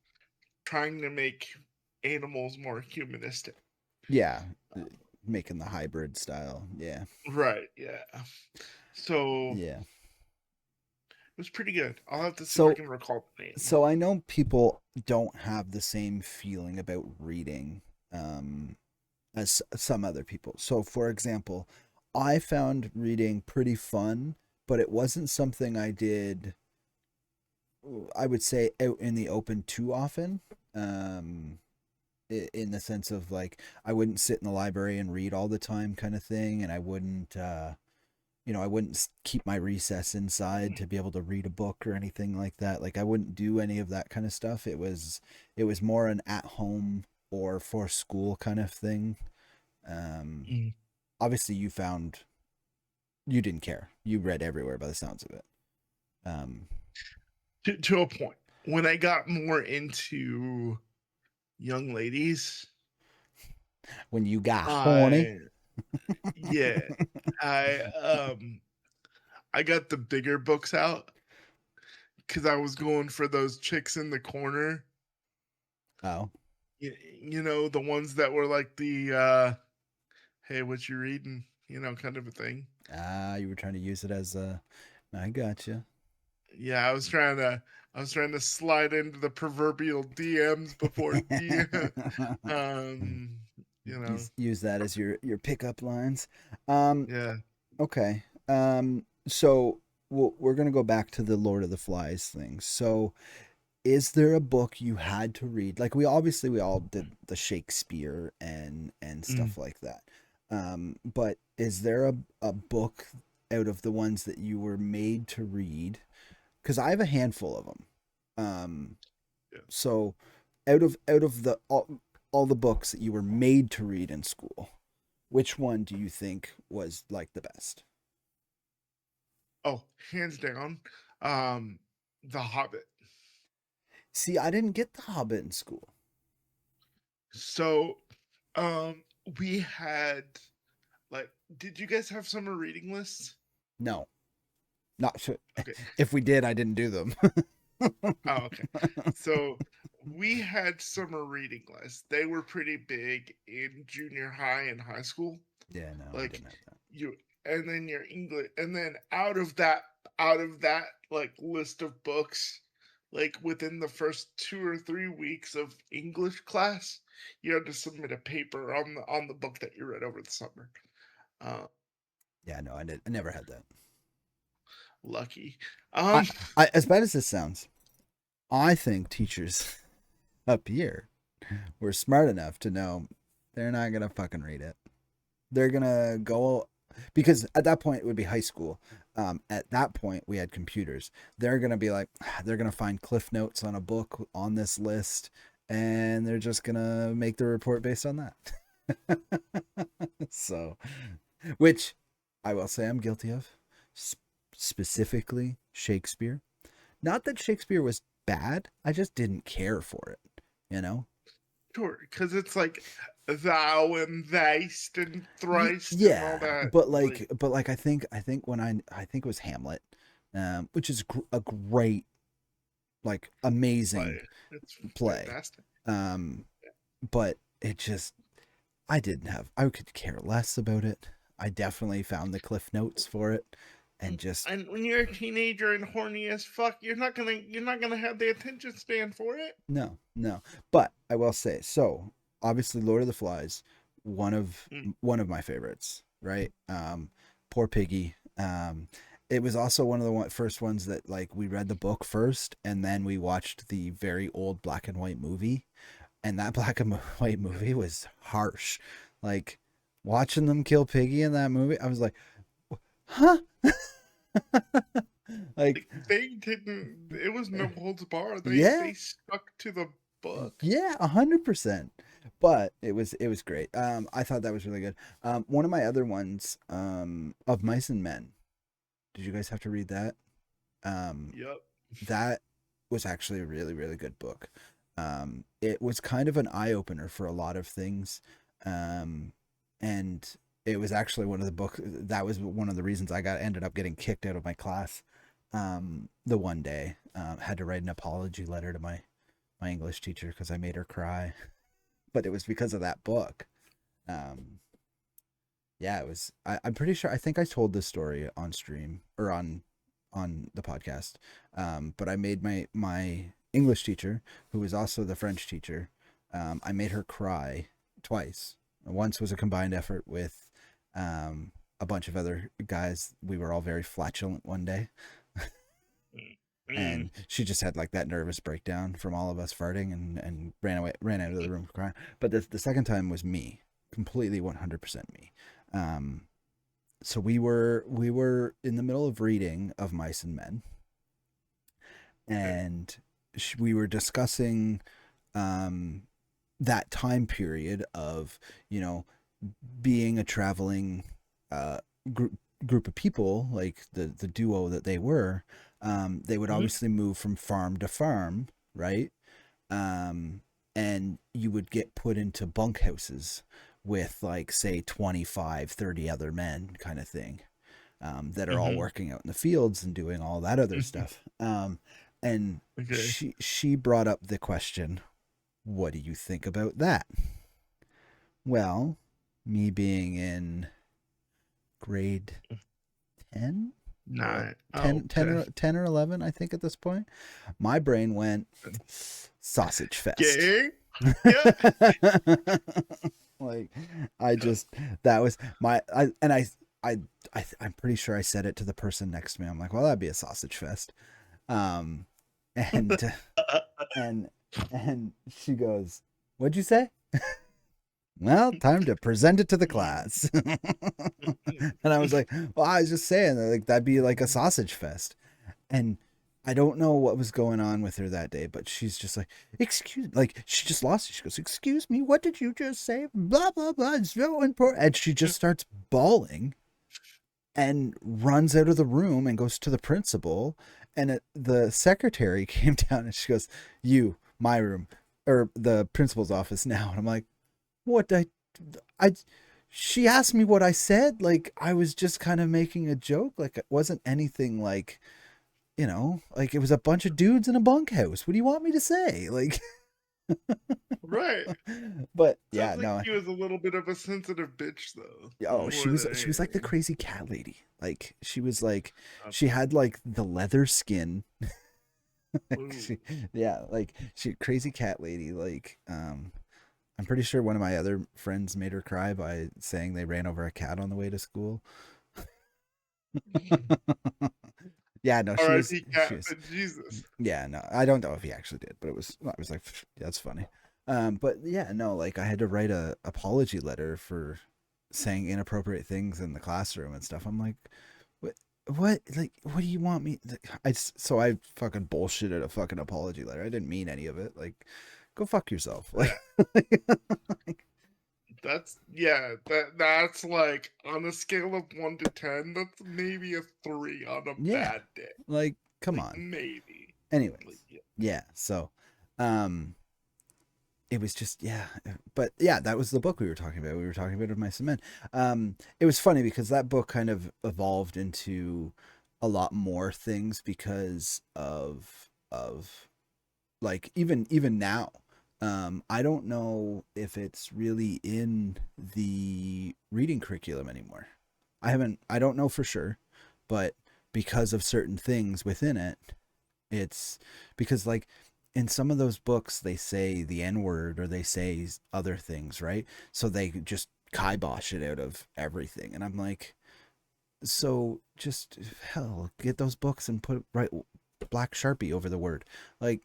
[SPEAKER 2] trying to make animals more humanistic.
[SPEAKER 1] Yeah, making the hybrid style. Yeah.
[SPEAKER 2] Right? Yeah. So it
[SPEAKER 1] Yeah.
[SPEAKER 2] was pretty good. I'll have to see if I
[SPEAKER 1] So
[SPEAKER 2] can recall the name.
[SPEAKER 1] so I know people don't have the same feeling about reading as some other people. So for example, I found reading pretty fun, but it wasn't something I did, I would say, out in the open too often. Um in the sense of like I wouldn't sit in the library and read all the time kind of thing, and I wouldn't I wouldn't keep my recess inside to be able to read a book or anything like that. Like I wouldn't do any of that kind of stuff. It was more an at home or for school kind of thing. Um
[SPEAKER 2] Mm.
[SPEAKER 1] Obviously you didn't care. You read everywhere by the sounds of it. Um
[SPEAKER 2] To a point. When I got more into young ladies,
[SPEAKER 1] when you got horny.
[SPEAKER 2] I yeah, I I got the bigger books out because I was going for those chicks in the corner.
[SPEAKER 1] Oh.
[SPEAKER 2] You know, the ones that were like the hey, what you reading? Kind of a thing.
[SPEAKER 1] You were trying to use it as a I gotcha.
[SPEAKER 2] Yeah, I was trying to slide into the proverbial DMs before D um you know.
[SPEAKER 1] Use that as your pickup lines. Um,
[SPEAKER 2] Yeah.
[SPEAKER 1] okay. So we're gonna go back to the Lord of the Flies thing. So, is there a book you had to read? Like we all did the Shakespeare and
[SPEAKER 2] Mm.
[SPEAKER 1] stuff like that. But is there a book out of the ones that you were made to read? Because I have a handful of them. Um,
[SPEAKER 2] Yeah.
[SPEAKER 1] so out of the all the books that you were made to read in school, which one do you think was like the best?
[SPEAKER 2] Oh, hands down. Um The Hobbit.
[SPEAKER 1] See, I didn't get The Hobbit in school.
[SPEAKER 2] So, um we had like did you guys have summer reading lists?
[SPEAKER 1] No, not sure.
[SPEAKER 2] Okay.
[SPEAKER 1] If we did, I didn't do them.
[SPEAKER 2] Oh, okay. So we had summer reading lists. They were pretty big in junior high and high school.
[SPEAKER 1] Yeah, no, we
[SPEAKER 2] Like
[SPEAKER 1] didn't have that.
[SPEAKER 2] you and then your English and then out of that like list of books, like within the first 2 or 3 weeks of English class, you had to submit a paper on the book that you read over the summer. Uh
[SPEAKER 1] Yeah, no, I never had that.
[SPEAKER 2] Lucky.
[SPEAKER 1] I,
[SPEAKER 2] Um
[SPEAKER 1] as bad as this sounds, I think teachers up here were smart enough to know they're not gonna fucking read it. They're gonna go because at that point it would be high school. At that point we had computers. They're gonna be like, they're gonna find cliff notes on a book on this list, and they're just gonna make the report based on that. So, which I will say I'm guilty of, specifically Shakespeare. Not that Shakespeare was bad, I just didn't care for it, you know?
[SPEAKER 2] Sure, because it's like thou and thist and thrice and all
[SPEAKER 1] Yeah,
[SPEAKER 2] that.
[SPEAKER 1] but like I think when I think it was Hamlet, which is a great, like, amazing
[SPEAKER 2] Like, it's
[SPEAKER 1] play.
[SPEAKER 2] fantastic.
[SPEAKER 1] Um, but it just, I could care less about it. I definitely found the cliff notes for it, and just
[SPEAKER 2] And when you're a teenager and horny as fuck, you're not gonna have the attention span for it.
[SPEAKER 1] no, no. But I will say, so obviously Lord of the Flies, one of
[SPEAKER 2] Mm.
[SPEAKER 1] one of my favorites, right? Poor Piggy. It was also one of the first ones that, like, we read the book first, and then we watched the very old black and white movie, and that black and white movie was harsh. Like, watching them kill Piggy in that movie, I was like, huh? Like,
[SPEAKER 2] Like, they didn't. It was no holds bar. They
[SPEAKER 1] yeah,
[SPEAKER 2] they stuck to the book.
[SPEAKER 1] yeah, 100%. But it was great. I thought that was really good. One of my other ones, of Mice and Men. Did you guys have to read that? Um,
[SPEAKER 2] Yep.
[SPEAKER 1] that was actually a really, really good book. It was kind of an eye opener for a lot of things. Um, and it was actually one of the books that was one of the reasons I ended up getting kicked out of my class. The one day, had to write an apology letter to my English teacher because I made her cry, but it was because of that book. Um, yeah, it was. I'm pretty sure. I think I told this story on stream or on the podcast. But I made my English teacher, who was also the French teacher, I made her cry twice. Once was a combined effort with, a bunch of other guys. We were all very flatulent one day,
[SPEAKER 2] Mm.
[SPEAKER 1] and she just had, like, that nervous breakdown from all of us farting, and ran out of the room crying. But the second time was me, completely 100% me. Um, so we were in the middle of reading of Mice and Men,
[SPEAKER 2] Okay.
[SPEAKER 1] and we were discussing, um, that time period of, you know, being a traveling, uh, group of people, like the duo that they were. They would
[SPEAKER 2] Mm-hmm.
[SPEAKER 1] obviously move from farm to farm, right? um, and you would get put into bunkhouses with, like, say 25, 30 other men, kind of thing, that are all
[SPEAKER 2] Mm-hmm.
[SPEAKER 1] working out in the fields and doing all that other stuff. And
[SPEAKER 2] Okay.
[SPEAKER 1] she brought up the question, what do you think about that? Well, me being in grade 10, or
[SPEAKER 2] Nine. Oh,
[SPEAKER 1] 10, 10
[SPEAKER 2] 10.
[SPEAKER 1] or 10 or 11, I think, at this point, my brain went sausage fest.
[SPEAKER 2] Gay? Yeah.
[SPEAKER 1] Like, I just, that was my, I I'm pretty sure I said it to the person next to me. I'm like, well, that'd be a sausage fest. Um, and and and she goes, "What'd you say?" Well, time to present it to the class. And I was like, well, I was just saying that, like, that'd be like a sausage fest. And I don't know what was going on with her that day, but she's just like, like, she just lost it. She goes, "Excuse me, what did you just say? Blah, blah, blah. It's so important." And she just starts bawling and runs out of the room and goes to the principal. And the secretary came down and she goes, "You, my room, or the principal's office now." And I'm like, "What? I, she asked me what I said. Like, I was just kind of making a joke. Like, it wasn't anything, like, like, it was a bunch of dudes in a bunkhouse. What do you want me to say?" Like,
[SPEAKER 2] Right.
[SPEAKER 1] but yeah,
[SPEAKER 2] Sounds like
[SPEAKER 1] no.
[SPEAKER 2] he was a little bit of a sensitive bitch, though.
[SPEAKER 1] Oh, she
[SPEAKER 2] More
[SPEAKER 1] was
[SPEAKER 2] than
[SPEAKER 1] she was like the
[SPEAKER 2] anything.
[SPEAKER 1] crazy cat lady. Like, she was like,
[SPEAKER 2] Um,
[SPEAKER 1] she had, like, the leather skin. Like,
[SPEAKER 2] ooh.
[SPEAKER 1] yeah, like, she crazy cat lady. Like, I'm pretty sure one of my other friends made her cry by saying they ran over a cat on the way to school. Yeah, no,
[SPEAKER 2] R.I.P.
[SPEAKER 1] she
[SPEAKER 2] Cat,
[SPEAKER 1] was.
[SPEAKER 2] but Jesus.
[SPEAKER 1] Yeah, no, I don't know if he actually did, but I was like, that's funny. But yeah, no, like, I had to write a apology letter for saying inappropriate things in the classroom and stuff. I'm like, like, what do you want me? So I fucking bullshitted a fucking apology letter. I didn't mean any of it. Like, go fuck yourself.
[SPEAKER 2] Yeah,
[SPEAKER 1] Like,
[SPEAKER 2] that's like on a scale of 1 to 10, that's maybe a 3 on a
[SPEAKER 1] yeah,
[SPEAKER 2] bad day.
[SPEAKER 1] like come
[SPEAKER 2] Like
[SPEAKER 1] on.
[SPEAKER 2] maybe. Like
[SPEAKER 1] Anyways,
[SPEAKER 2] yeah.
[SPEAKER 1] yeah. So, um, it was just yeah, but yeah, that was the book we were talking about. We were talking about Mice and Men. It was funny because that book kind of evolved into a lot more things because of like even now. I don't know if it's really in the reading curriculum anymore. I don't know for sure, but because of certain things within it, it's because like in some of those books they say the N word or they say other things, right? So they just kibosh it out of everything, and I'm like, so just hell, get those books and put right black sharpie over the word, like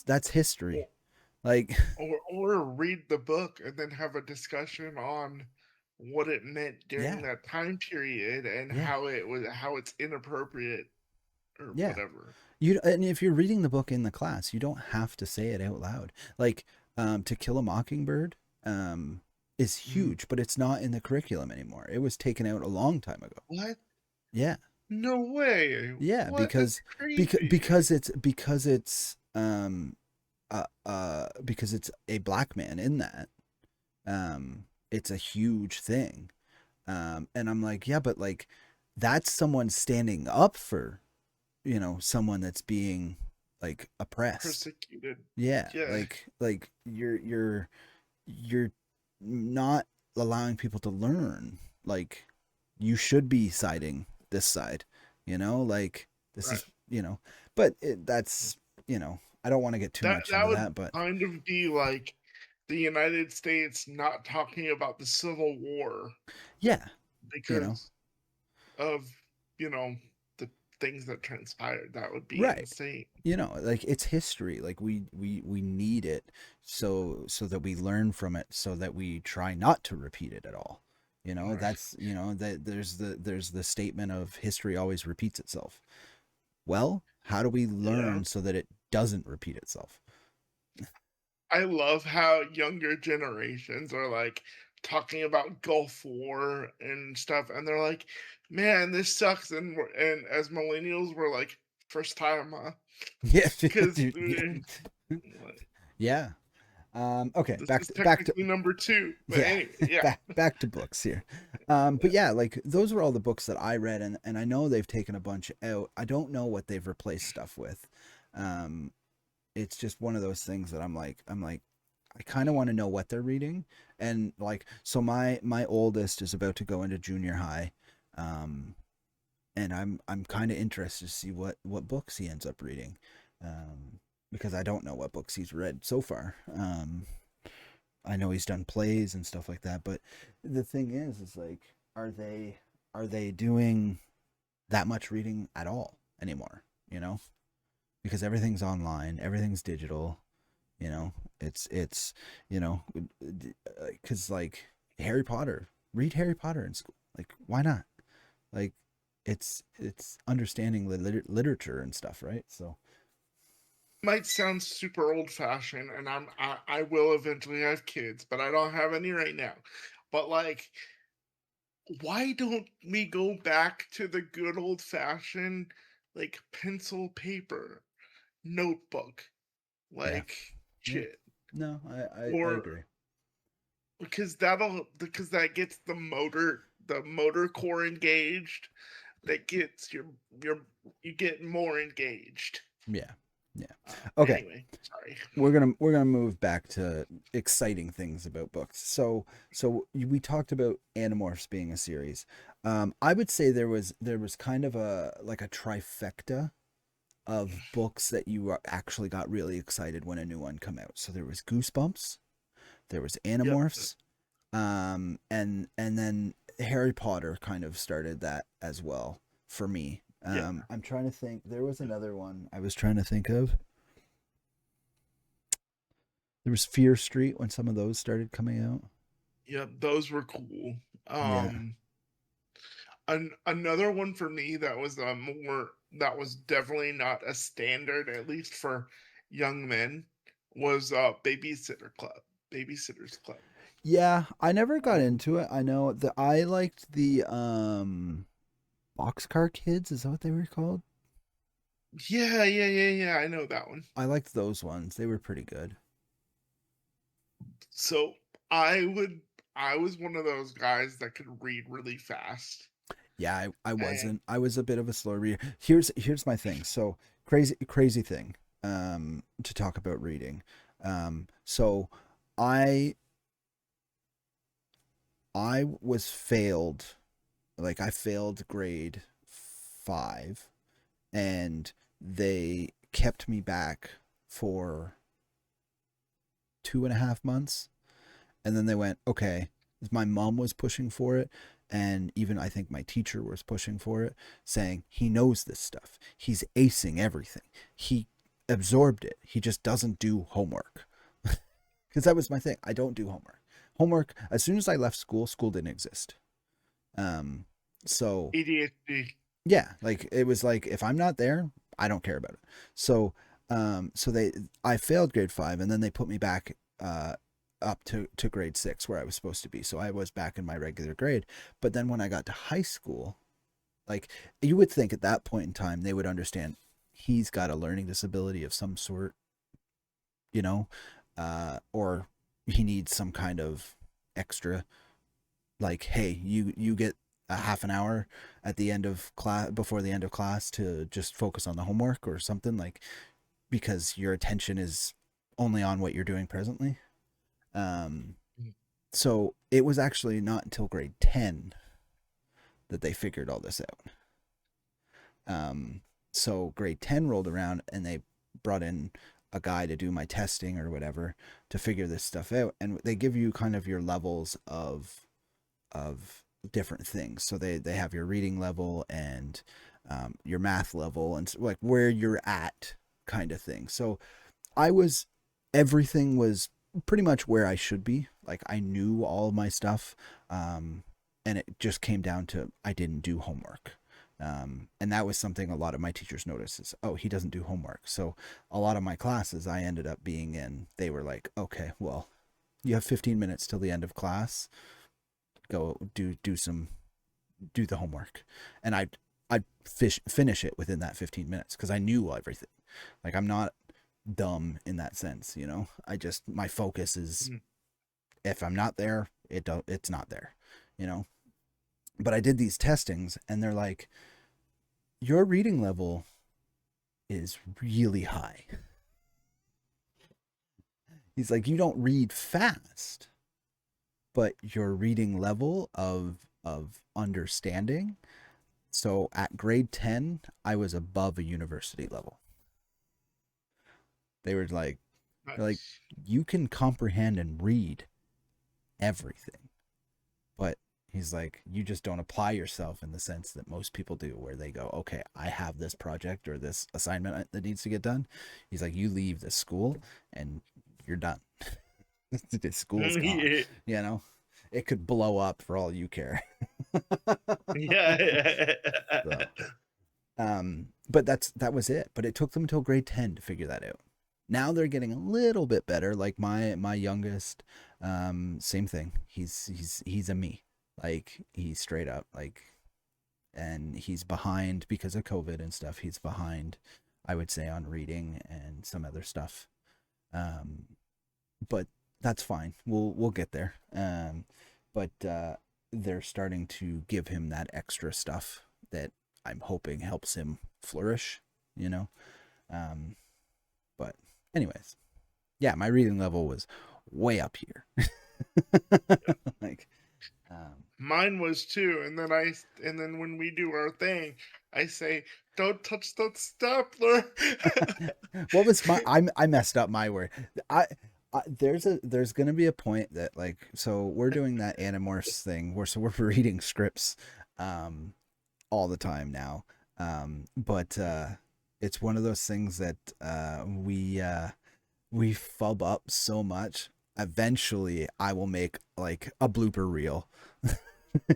[SPEAKER 1] that's history, like
[SPEAKER 2] Or read the book and then have a discussion on what it meant during
[SPEAKER 1] yeah,
[SPEAKER 2] that time period and
[SPEAKER 1] yeah,
[SPEAKER 2] how it's inappropriate or
[SPEAKER 1] yeah.
[SPEAKER 2] whatever.
[SPEAKER 1] You and if you're reading the book in the class, you don't have to say it out loud. Like To Kill a Mockingbird is
[SPEAKER 2] Mm.
[SPEAKER 1] huge, but it's not in the curriculum anymore. It was taken out a long time ago.
[SPEAKER 2] What?
[SPEAKER 1] Yeah.
[SPEAKER 2] No way.
[SPEAKER 1] Yeah,
[SPEAKER 2] What? That's crazy.
[SPEAKER 1] because it's a black man in that. It's a huge thing. And I'm like, yeah, but like that's someone standing up for, someone that's being like oppressed.
[SPEAKER 2] Persecuted.
[SPEAKER 1] Yeah,
[SPEAKER 2] Yeah.
[SPEAKER 1] like you're not allowing people to learn. Like you should be siding this side, like this
[SPEAKER 2] Right.
[SPEAKER 1] is, but that's, I don't want to get too
[SPEAKER 2] That
[SPEAKER 1] much
[SPEAKER 2] that
[SPEAKER 1] into
[SPEAKER 2] would
[SPEAKER 1] that, but
[SPEAKER 2] kind of be like the United States not talking about the Civil War
[SPEAKER 1] yeah, you know,
[SPEAKER 2] because of, you know, the things that transpired. That would be
[SPEAKER 1] right.
[SPEAKER 2] insane.
[SPEAKER 1] Like it's history. Like we need it so that we learn from it so that we try not to repeat it at all.
[SPEAKER 2] Right.
[SPEAKER 1] That's, that there's the statement of history always repeats itself. Well, how do we
[SPEAKER 2] Yeah.
[SPEAKER 1] learn so that it doesn't repeat itself?
[SPEAKER 2] I love how younger generations are like talking about Gulf War and stuff, and they're like, "Man, this sucks." And as millennials, we're like, "First time, huh?"
[SPEAKER 1] Yeah.
[SPEAKER 2] Because
[SPEAKER 1] Dude, yeah. Okay,
[SPEAKER 2] this
[SPEAKER 1] back
[SPEAKER 2] is
[SPEAKER 1] to
[SPEAKER 2] technically number two. But
[SPEAKER 1] yeah,
[SPEAKER 2] anyway, yeah,
[SPEAKER 1] back to books here. But yeah, like those were all the books that I read, and I know they've taken a bunch out. I don't know what they've replaced stuff with. Um, it's just one of those things that I'm like, I kind of want to know what they're reading, and like, so my oldest is about to go into junior high, um, and I'm kind of interested to see what books he ends up reading, because I don't know what books he's read so far. I know he's done plays and stuff like that, but the thing is like, are they doing that much reading at all anymore? Because everything's online, everything's digital. You know, it's because like Harry Potter, read Harry Potter in school. Like, why not? Like, it's understanding the literature and stuff, right? So
[SPEAKER 2] might sound super old fashioned, and I will eventually have kids, but I don't have any right now. But like, why don't we go back to the good old fashioned like pencil paper notebook
[SPEAKER 1] yeah,
[SPEAKER 2] like
[SPEAKER 1] yeah.
[SPEAKER 2] shit?
[SPEAKER 1] No, I
[SPEAKER 2] Or
[SPEAKER 1] agree.
[SPEAKER 2] because that gets the motor core engaged, that gets your you get more engaged.
[SPEAKER 1] Yeah, yeah. Okay,
[SPEAKER 2] Anyway, sorry.
[SPEAKER 1] we're gonna move back to exciting things about books. So we talked about Animorphs being a series. I would say there was kind of a trifecta of books that you actually got really excited when a new one come out. So there was Goosebumps, there was
[SPEAKER 2] Yep.
[SPEAKER 1] Animorphs, and then Harry Potter kind of started that as well for me.
[SPEAKER 2] Yeah.
[SPEAKER 1] I'm trying to think. There was another one I was trying to think of. There was Fear Street when some of those started coming out.
[SPEAKER 2] Yep. Those were cool.
[SPEAKER 1] Yeah,
[SPEAKER 2] Another one for me that was definitely not a standard, at least for young men, was Babysitter Club, Babysitter's Club.
[SPEAKER 1] Yeah, I never got
[SPEAKER 2] Um,
[SPEAKER 1] into it. I know that I liked the Boxcar Kids, is that what they were called?
[SPEAKER 2] yeah. I know that one.
[SPEAKER 1] I liked those ones. They were pretty good.
[SPEAKER 2] So I would, I was one of those guys that could read really fast,
[SPEAKER 1] Yeah, I
[SPEAKER 2] and
[SPEAKER 1] wasn't. I was a bit of a slow reader. Here's my thing. So crazy thing to talk about reading. So I I was failed, like I failed grade 5, and they kept me back for 2.5 months, and then they went, okay. My mom was pushing for it, and even I think my teacher was pushing for it, saying he knows this stuff, he's acing everything, he absorbed it, he just doesn't do homework. Because that was my thing, I don't do homework. As soon as I left school didn't exist. um so
[SPEAKER 2] ADHD.
[SPEAKER 1] yeah, like it was like, if I'm not there, I don't care about it. So I failed grade 5, and then they put me back up to grade 6 where I was supposed to be. So I was back in my regular grade. But then when I got to high school, like, you would think at that point in time they would understand he's got a learning disability of some sort, you know, or he needs some kind of extra, like, hey, you get a half an hour at the end of class, before the end of class, to just focus on the homework or something, like, because your attention is only on what you're doing presently. um so it was actually not until grade 10 that they figured all this out. So grade 10 rolled around, and they brought in a guy to do my testing or whatever, to figure this stuff out, and they give you kind of your levels of different things. So they have your reading level, and your math level, and like where you're at, kind of thing. So I was, everything was pretty much where I should be. Like, I knew all of my stuff, and it just came down to I didn't do homework. And that was something a lot of my teachers noticed, is, oh, he doesn't do homework. So a lot of my classes I ended up being in, they were like, okay, well, you have 15 minutes till the end of class, go do the homework. And I'd finish it within that 15 minutes, because I knew everything. Like, I'm not dumb in that sense, you know. I just, my focus is,
[SPEAKER 2] Mhm.
[SPEAKER 1] if I'm not there, it's not there, you know. But I did these testings, and they're like, your reading level is really high. He's like, you don't read fast, but your reading level of understanding. So at grade 10, I was above a university level. They were like, they're like,
[SPEAKER 2] Nice.
[SPEAKER 1] you can comprehend and read everything, but he's like, you just don't apply yourself in the sense that most people do, where they go, okay, I have this project or this assignment that needs to get done. He's like, you leave this school and you're done. The school's gone,
[SPEAKER 2] Yeah.
[SPEAKER 1] you know. It could blow up for all you care.
[SPEAKER 2] Yeah.
[SPEAKER 1] So but that was it. But it took them until grade 10 to figure that out. Now they're getting a little bit better. Like my youngest, same thing. He's a me. Like, he's straight up, like, and he's behind because of COVID and stuff. He's behind, I would say, on reading and some other stuff. Um, but that's fine. We'll get there. But they're starting to give him that extra stuff that I'm hoping helps him flourish. You know. Um, but anyways, yeah, my reading level was way up here. Like,
[SPEAKER 2] Mine was too, and then when we do our thing, I say, "Don't touch that stapler."
[SPEAKER 1] what was my? I messed up my word. There's gonna be a point that, like, so we're doing that Animorphs thing, where so we're reading scripts, um, all the time now. But it's one of those things that we fub up so much. Eventually, I will make like a blooper reel.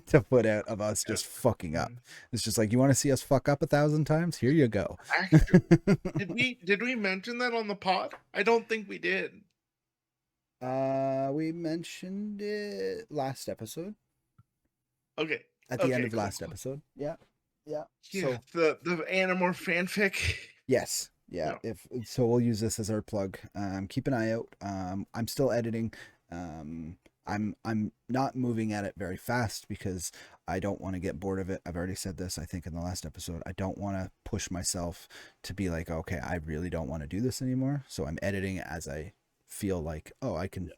[SPEAKER 1] to put out of us
[SPEAKER 2] Yeah.
[SPEAKER 1] just fucking up.
[SPEAKER 2] Mhm.
[SPEAKER 1] It's just like, you want to see us fuck up 1,000 times? Here you go.
[SPEAKER 2] Actually, did we mention that on the pod? I don't think we did.
[SPEAKER 1] We mentioned it last episode,
[SPEAKER 2] Okay.
[SPEAKER 1] at the end
[SPEAKER 2] Okay,
[SPEAKER 1] of
[SPEAKER 2] cool,
[SPEAKER 1] last
[SPEAKER 2] cool.
[SPEAKER 1] episode. Yeah. Yeah.
[SPEAKER 2] Yeah,
[SPEAKER 1] So,
[SPEAKER 2] the Animorph fanfic.
[SPEAKER 1] yes. Yeah.
[SPEAKER 2] Yeah.
[SPEAKER 1] If so, we'll use this as our plug. Keep an eye out. I'm still editing. I'm not moving at it very fast because I don't want to get bored of it. I've already said this, I think, in the last episode. I don't want to push myself to be like, okay, I really don't want to do this anymore. So I'm editing as I feel like, oh, I can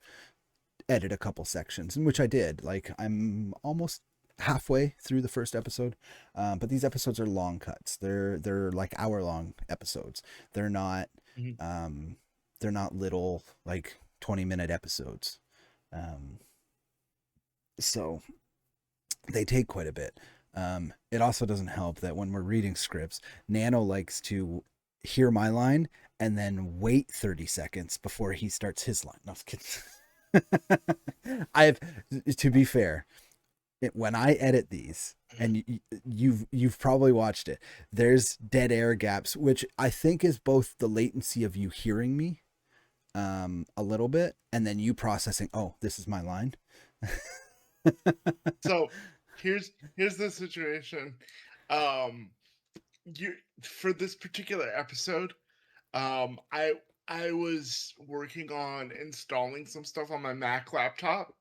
[SPEAKER 1] edit a couple sections, in which I did. Like, I'm almost halfway through the first episode, but these episodes are long cuts. They're like hour-long episodes. They're not
[SPEAKER 2] Mhm.
[SPEAKER 1] um, they're not little like 20-minute episodes. Um, so they take quite a bit. It also doesn't help that when we're reading scripts, Nano likes to hear my line and then wait 30 seconds before he starts his line. No, I was kidding. I've, to be fair, when I edit these, and you've probably watched it, there's dead air gaps, which I think is both the latency of you hearing me a little bit, and then you processing, oh, this is my line.
[SPEAKER 2] So here's the situation. Um, you for this particular episode, I was working on installing some stuff on my Mac laptop,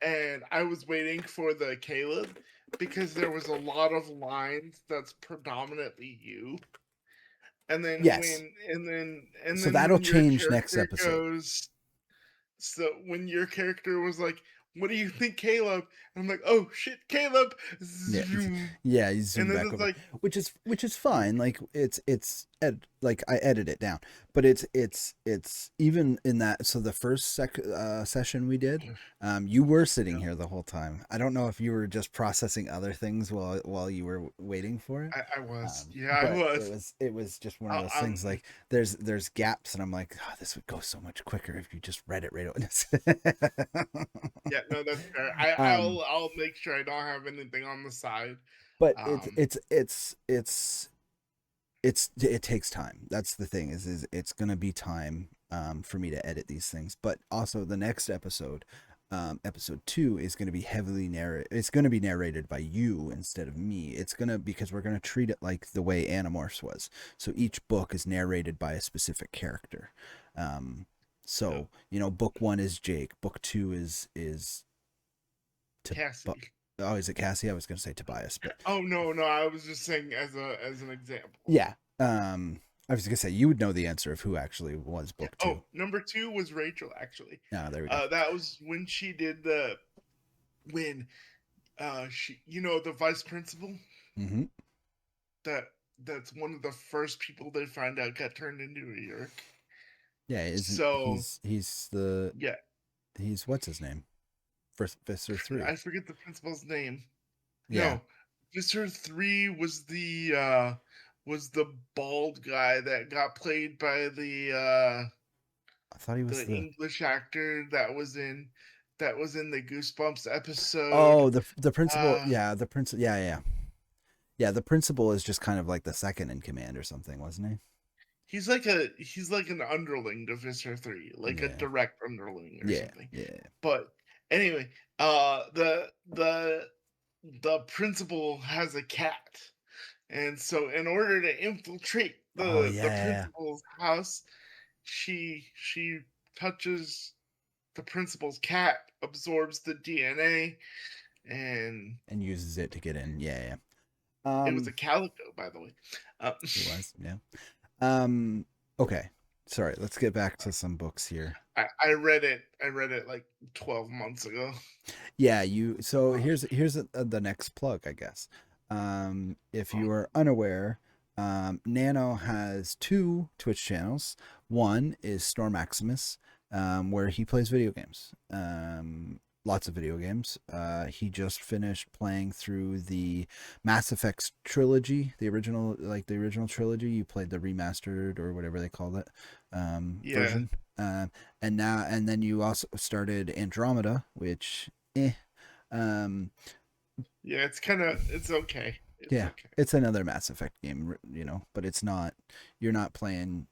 [SPEAKER 2] and I was waiting for the Caleb because there was a lot of lines that's predominantly you. And then
[SPEAKER 1] Yes.
[SPEAKER 2] when and then and
[SPEAKER 1] So
[SPEAKER 2] then
[SPEAKER 1] that'll
[SPEAKER 2] when your
[SPEAKER 1] change next
[SPEAKER 2] character
[SPEAKER 1] episode.
[SPEAKER 2] goes, so when your character was like, "What do you think, Caleb?" And I'm like, "Oh shit, Caleb!"
[SPEAKER 1] Yeah,
[SPEAKER 2] Zoom.
[SPEAKER 1] yeah, you
[SPEAKER 2] And
[SPEAKER 1] zoom
[SPEAKER 2] then
[SPEAKER 1] back
[SPEAKER 2] it's
[SPEAKER 1] over,
[SPEAKER 2] like,
[SPEAKER 1] which is fine. Like, like I edit it down, but it's even in that. So the first session we did, you were sitting
[SPEAKER 2] yeah,
[SPEAKER 1] here the whole time. I don't know if you were just processing other things while you were waiting for it.
[SPEAKER 2] I was, yeah, I
[SPEAKER 1] But it
[SPEAKER 2] was.
[SPEAKER 1] was it was just one of
[SPEAKER 2] I,
[SPEAKER 1] those
[SPEAKER 2] I'm,
[SPEAKER 1] things. Like, there's gaps, and I'm like, oh, this would go so much quicker if you just read it right away.
[SPEAKER 2] yeah, no, that's fair.
[SPEAKER 1] um,
[SPEAKER 2] I'll make sure I don't have anything on the side.
[SPEAKER 1] but
[SPEAKER 2] Um,
[SPEAKER 1] it takes time. That's the thing, is it's gonna be time for me to edit these things. But also the next episode, episode 2, is gonna be heavily narrated. It's gonna be narrated by you instead of me. It's gonna, because we're gonna treat it like the way Animorphs was. So each book is narrated by a specific character. Um,
[SPEAKER 2] yeah,
[SPEAKER 1] so book 1 is Jake. Book 2 is to.
[SPEAKER 2] Cassie.
[SPEAKER 1] Oh, is it Cassie? I was gonna say Tobias, but
[SPEAKER 2] Oh no, no, I was just saying as an example.
[SPEAKER 1] yeah. I was gonna say you would know the answer of who actually was
[SPEAKER 2] Yeah.
[SPEAKER 1] book
[SPEAKER 2] Oh,
[SPEAKER 1] 2.
[SPEAKER 2] number 2 was Rachel actually.
[SPEAKER 1] Ah, there we go.
[SPEAKER 2] That was when she did the when she, the vice principal,
[SPEAKER 1] Mm-hmm.
[SPEAKER 2] that that's one of the first people they find out got turned into a Yerk.
[SPEAKER 1] Yeah, isn't
[SPEAKER 2] So yeah,
[SPEAKER 1] he's what's his name? First Visser 3.
[SPEAKER 2] I forget the principal's name.
[SPEAKER 1] Yeah,
[SPEAKER 2] No, Visser 3 was the bald guy that got played by
[SPEAKER 1] I thought he was
[SPEAKER 2] the
[SPEAKER 1] the.
[SPEAKER 2] English actor that was in the Goosebumps episode.
[SPEAKER 1] Oh, the principal.
[SPEAKER 2] Uh
[SPEAKER 1] Yeah, the principal. Yeah, yeah, yeah. The principal is just kind of like the second in command or something, wasn't
[SPEAKER 2] he's like an underling to Visser 3,
[SPEAKER 1] he?
[SPEAKER 2] like a
[SPEAKER 1] Yeah,
[SPEAKER 2] direct underling or
[SPEAKER 1] yeah,
[SPEAKER 2] something.
[SPEAKER 1] yeah.
[SPEAKER 2] But anyway, the principal has a cat. And so in order to infiltrate
[SPEAKER 1] Oh
[SPEAKER 2] the
[SPEAKER 1] yeah,
[SPEAKER 2] principal's house, she touches the principal's cat, absorbs the DNA, and
[SPEAKER 1] and uses it to get in. Yeah,
[SPEAKER 2] it was a
[SPEAKER 1] yeah.
[SPEAKER 2] calico, by the way. Uh,
[SPEAKER 1] It was. Yeah. Um. Okay. Sorry. Let's get back to some books here.
[SPEAKER 2] I read it. I read it like 12 months ago.
[SPEAKER 1] Yeah, so
[SPEAKER 2] Uh,
[SPEAKER 1] here's the next plug, I guess. If you are unaware, Nano has 2 Twitch channels. One is Storm Maximus, where he plays video games. Lots of video games. He just finished playing through the Mass Effect trilogy, the original trilogy. You played the remastered, or whatever they called it,
[SPEAKER 2] yeah,
[SPEAKER 1] version. And then you also started Andromeda, which, eh. Um,
[SPEAKER 2] Yeah, it's okay. It's
[SPEAKER 1] yeah,
[SPEAKER 2] okay.
[SPEAKER 1] it's another Mass Effect game, but it's not. You're not playing,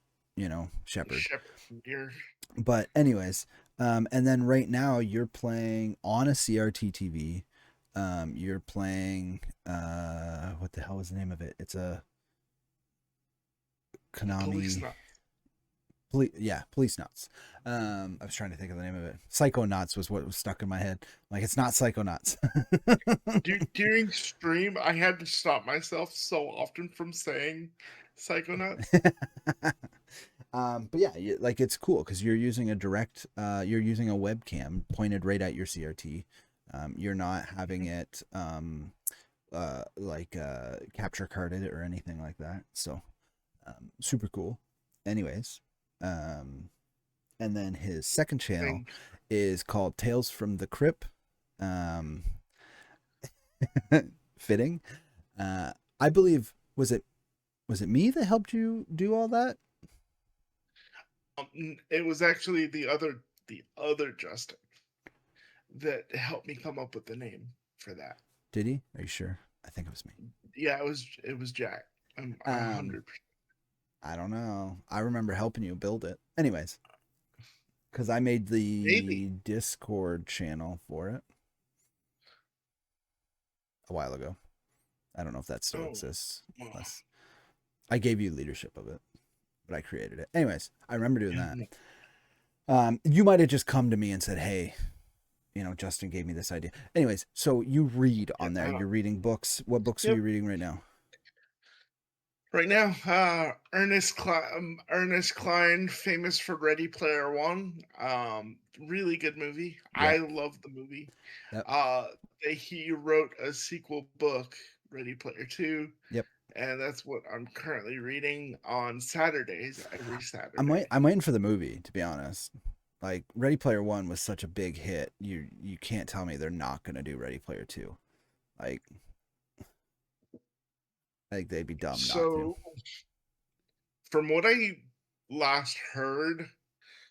[SPEAKER 1] Shepard.
[SPEAKER 2] Shepherd, you're
[SPEAKER 1] But anyways, and then right now you're playing on a CRT TV. You're playing what the hell is the name of it? It's a
[SPEAKER 2] police
[SPEAKER 1] Konami.
[SPEAKER 2] not.
[SPEAKER 1] Police Knots. I was trying to think of the name of it. Psychonauts was what was stuck in my head. Like it's not Psychonauts.
[SPEAKER 2] During stream, I had to stop myself so often from saying Psychonauts.
[SPEAKER 1] But yeah, like it's cool because you're using a webcam pointed right at your CRT. You're not having it capture carded or anything like that. So super cool. Anyways, um, and then his second channel
[SPEAKER 2] Thing.
[SPEAKER 1] is called Tales from the Crypt. Um, fitting. I believe was it me that helped you do all that?
[SPEAKER 2] It was actually the other Justin that helped me come up with the name for that.
[SPEAKER 1] Did he? Are you sure? I think it was me.
[SPEAKER 2] Yeah, it was Jack. I'm a
[SPEAKER 1] Um,
[SPEAKER 2] 100%.
[SPEAKER 1] I don't know. I remember helping you build it. Anyways, because I made the
[SPEAKER 2] Maybe.
[SPEAKER 1] Discord channel for it a while ago. I don't know if that still
[SPEAKER 2] Oh,
[SPEAKER 1] exists,
[SPEAKER 2] well,
[SPEAKER 1] unless I gave you leadership of it, but I created it. Anyways, I remember doing that.
[SPEAKER 2] yeah,
[SPEAKER 1] You might have just come to me and said, "Hey, Justin gave me this idea." Anyways, so you read on there.
[SPEAKER 2] I
[SPEAKER 1] You're
[SPEAKER 2] don't.
[SPEAKER 1] reading books. What books are
[SPEAKER 2] Yep.
[SPEAKER 1] you reading right now?
[SPEAKER 2] Right now, Ernest Klein, famous for Ready Player One. Really good movie. I
[SPEAKER 1] Yep.
[SPEAKER 2] love the movie.
[SPEAKER 1] Yep.
[SPEAKER 2] Uh, he wrote a sequel book, Ready Player Two,
[SPEAKER 1] Yep.
[SPEAKER 2] and that's what I'm currently reading on Saturdays. Every
[SPEAKER 1] I'm
[SPEAKER 2] Saturday.
[SPEAKER 1] I'm waiting for the movie, to be honest. Like Ready Player One was such a big hit. You can't tell me they're not gonna do Ready Player Two. Like I think they'd be dumb not to.
[SPEAKER 2] So, from what I last heard,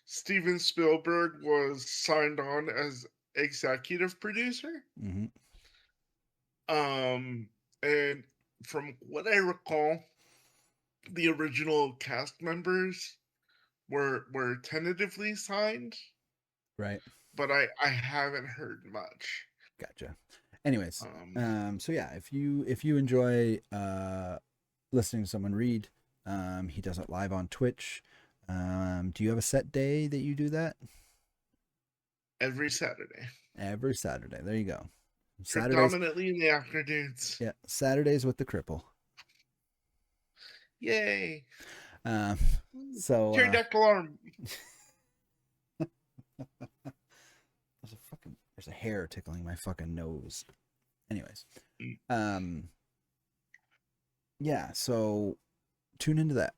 [SPEAKER 2] Steven Spielberg was signed on as executive producer.
[SPEAKER 1] Hmm.
[SPEAKER 2] Um, and from what I recall, the original cast members were tentatively signed,
[SPEAKER 1] Right.
[SPEAKER 2] but I haven't heard much.
[SPEAKER 1] Gotcha. Anyways,
[SPEAKER 2] Um,
[SPEAKER 1] so yeah, if you enjoy listening to someone read, he does it live on Twitch. Do you have a set day that you do that?
[SPEAKER 2] every Saturday,
[SPEAKER 1] Every Saturday. There you go. Saturdays.
[SPEAKER 2] predominantly in the afternoons.
[SPEAKER 1] Yeah, Saturdays with the cripple.
[SPEAKER 2] Yay!
[SPEAKER 1] Um, so
[SPEAKER 2] Pterodactyl alarm.
[SPEAKER 1] there's a hair tickling my fucking nose. Anyways,
[SPEAKER 2] Mm.
[SPEAKER 1] um, yeah. So tune into that.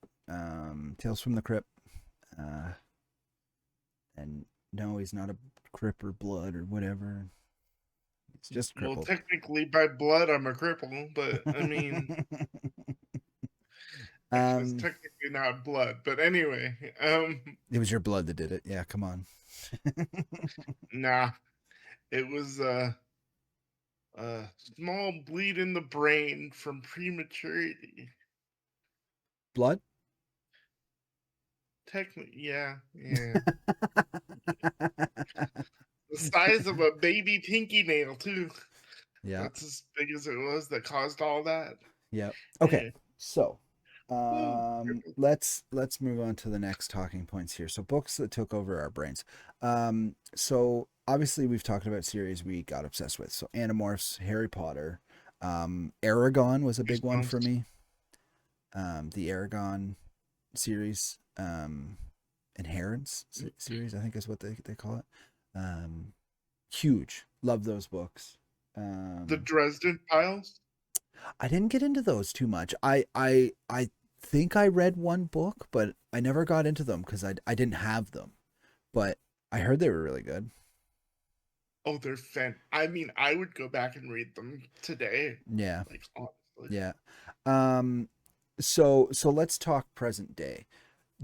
[SPEAKER 1] Tales from the Crypt. Uh, and no, he's not a crip or blood or whatever. It's just
[SPEAKER 2] Well,
[SPEAKER 1] crippled.
[SPEAKER 2] technically, by blood, I'm a cripple, but I mean, it's
[SPEAKER 1] um,
[SPEAKER 2] technically not blood. But anyway,
[SPEAKER 1] it was your blood that did it. Yeah, come on.
[SPEAKER 2] nah, it was a small bleed in the brain from prematurity.
[SPEAKER 1] Blood.
[SPEAKER 2] Technically, yeah, yeah. The size of a baby pinky nail, too.
[SPEAKER 1] Yeah.
[SPEAKER 2] That's as big as it was that caused all that.
[SPEAKER 1] Yeah. Okay.
[SPEAKER 2] Anyway,
[SPEAKER 1] So,
[SPEAKER 2] woo,
[SPEAKER 1] let's move on to the next talking points here. So, books that took over our brains. So obviously we've talked about series we got obsessed with. So, Animorphs, Harry Potter, Aragon was a big one for
[SPEAKER 2] goosebumps.
[SPEAKER 1] me. The Aragon series, Inherence series, I think is what they call it. Um, huge. Love those books.
[SPEAKER 2] The
[SPEAKER 1] Um,
[SPEAKER 2] Dresden Files.
[SPEAKER 1] I didn't get into those too much. I think I read one book, but I never got into them because I didn't have them. But I heard they were really good.
[SPEAKER 2] Oh, they're fan. I mean, I would go back and read them today.
[SPEAKER 1] Yeah,
[SPEAKER 2] Like, honestly.
[SPEAKER 1] yeah. Um, so let's talk present day.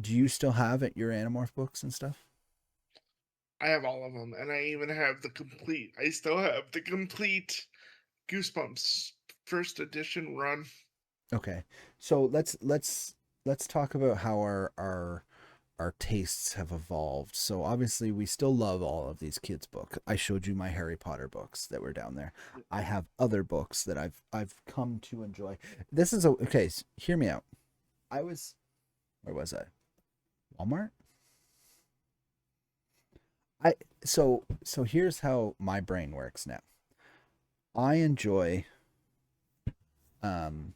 [SPEAKER 1] Do you still have it, your Animorph books and stuff?
[SPEAKER 2] I have all of them, and I even have the complete. I still have the complete Goosebumps first edition run.
[SPEAKER 1] Okay. So let's talk about how our tastes have evolved. So obviously we still love all of these kids books. I showed you my Harry Potter books that were down there. I have other books that I've come to enjoy. This is okay, hear me out. I was where was I? Walmart? I so here's how my brain works now. I enjoy um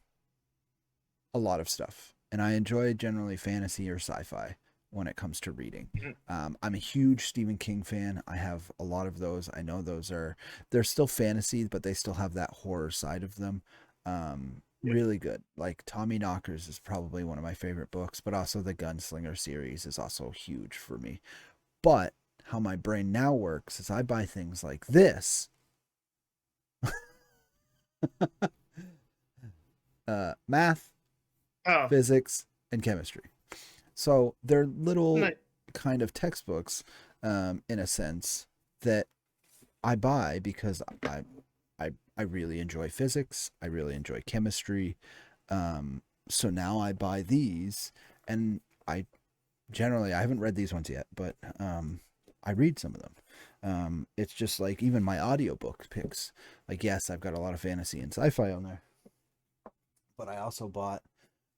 [SPEAKER 1] a lot of stuff, and I enjoy generally fantasy or sci-fi when it comes to reading.
[SPEAKER 2] Mhm.
[SPEAKER 1] I'm a huge Stephen King fan. I have a lot of those. I know they're still fantasy, but they still have that horror side of them.
[SPEAKER 2] Yeah.
[SPEAKER 1] Really good. Like Tommy Knockers is probably one of my favorite books, but also the Gunslinger series is also huge for me. But how my brain now works is I buy things like this, math,
[SPEAKER 2] Oh,
[SPEAKER 1] physics, and chemistry. So they're little
[SPEAKER 2] nice.
[SPEAKER 1] kind of textbooks, in a sense that I buy because I really enjoy physics. I really enjoy chemistry. So now I buy these, and I I haven't read these ones yet, but I read some of them. It's just like even my audiobook picks. Like yes, I've got a lot of fantasy and sci-fi on there, but I also bought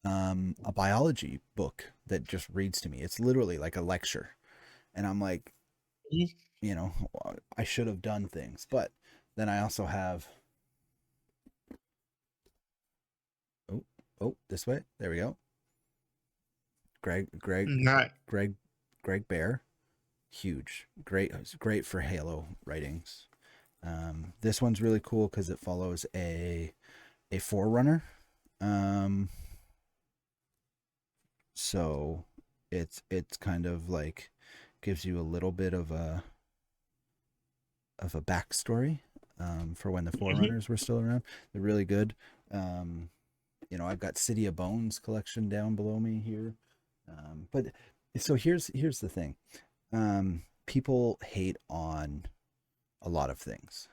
[SPEAKER 1] a biology book that just reads to me. It's literally like a lecture. And I'm like,
[SPEAKER 2] Mhm.
[SPEAKER 1] you know, I should have done things. But then I also have, oh, this way. There we go. Greg, Greg,
[SPEAKER 2] Nice.
[SPEAKER 1] Greg, Greg Bear. Huge. Great. It's great for Halo writings. This one's really cool because it follows a forerunner. Um, so it's kind of like gives you a little bit of a backstory, for when the
[SPEAKER 2] Mhm.
[SPEAKER 1] Forerunners were still around. They're really good. Um, I've got City of Bones collection down below me here. But so here's the thing. People hate on a lot of things.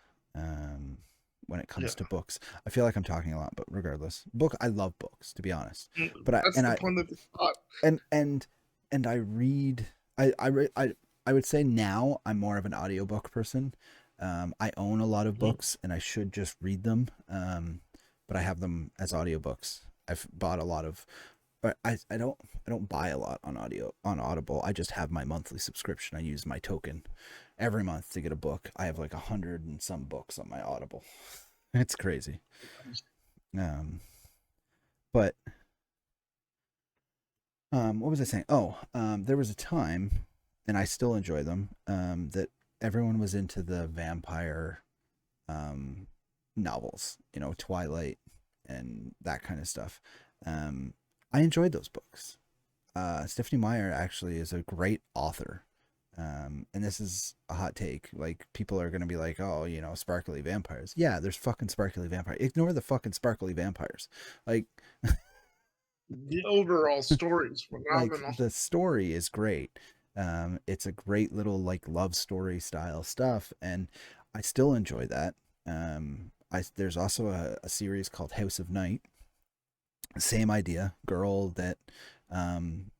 [SPEAKER 1] When it
[SPEAKER 2] Yeah.
[SPEAKER 1] comes to books, I feel like I'm talking a lot, but regardless, I love books to be honest. But
[SPEAKER 2] That's the point of the thought.
[SPEAKER 1] and and and I read. I would say now I'm more of an audiobook person. I own a lot of
[SPEAKER 2] Mhm.
[SPEAKER 1] books and I should just read them. But I have them as audiobooks. I've bought a lot of, but I don't buy a lot on Audible. I just have my monthly subscription. I use my token every month to get a book. I have like 100 and some books on my Audible. It's crazy. Um, but what was I saying? Oh, there was a time, and I still enjoy them. That everyone was into the vampire um, novels, Twilight and that kind of stuff. Um, I enjoyed those books. Stephanie Meyer actually is a great author. And this is a hot take. Like people are gonna be like, "Oh, sparkly vampires." Yeah, there's fucking sparkly vampires. Ignore the fucking sparkly vampires. Like,
[SPEAKER 2] The overall story is
[SPEAKER 1] like
[SPEAKER 2] phenomenal.
[SPEAKER 1] the story is great. It's a great little like love story style stuff, and I still enjoy that. There's also a series called House of Night. Same idea, girl that um,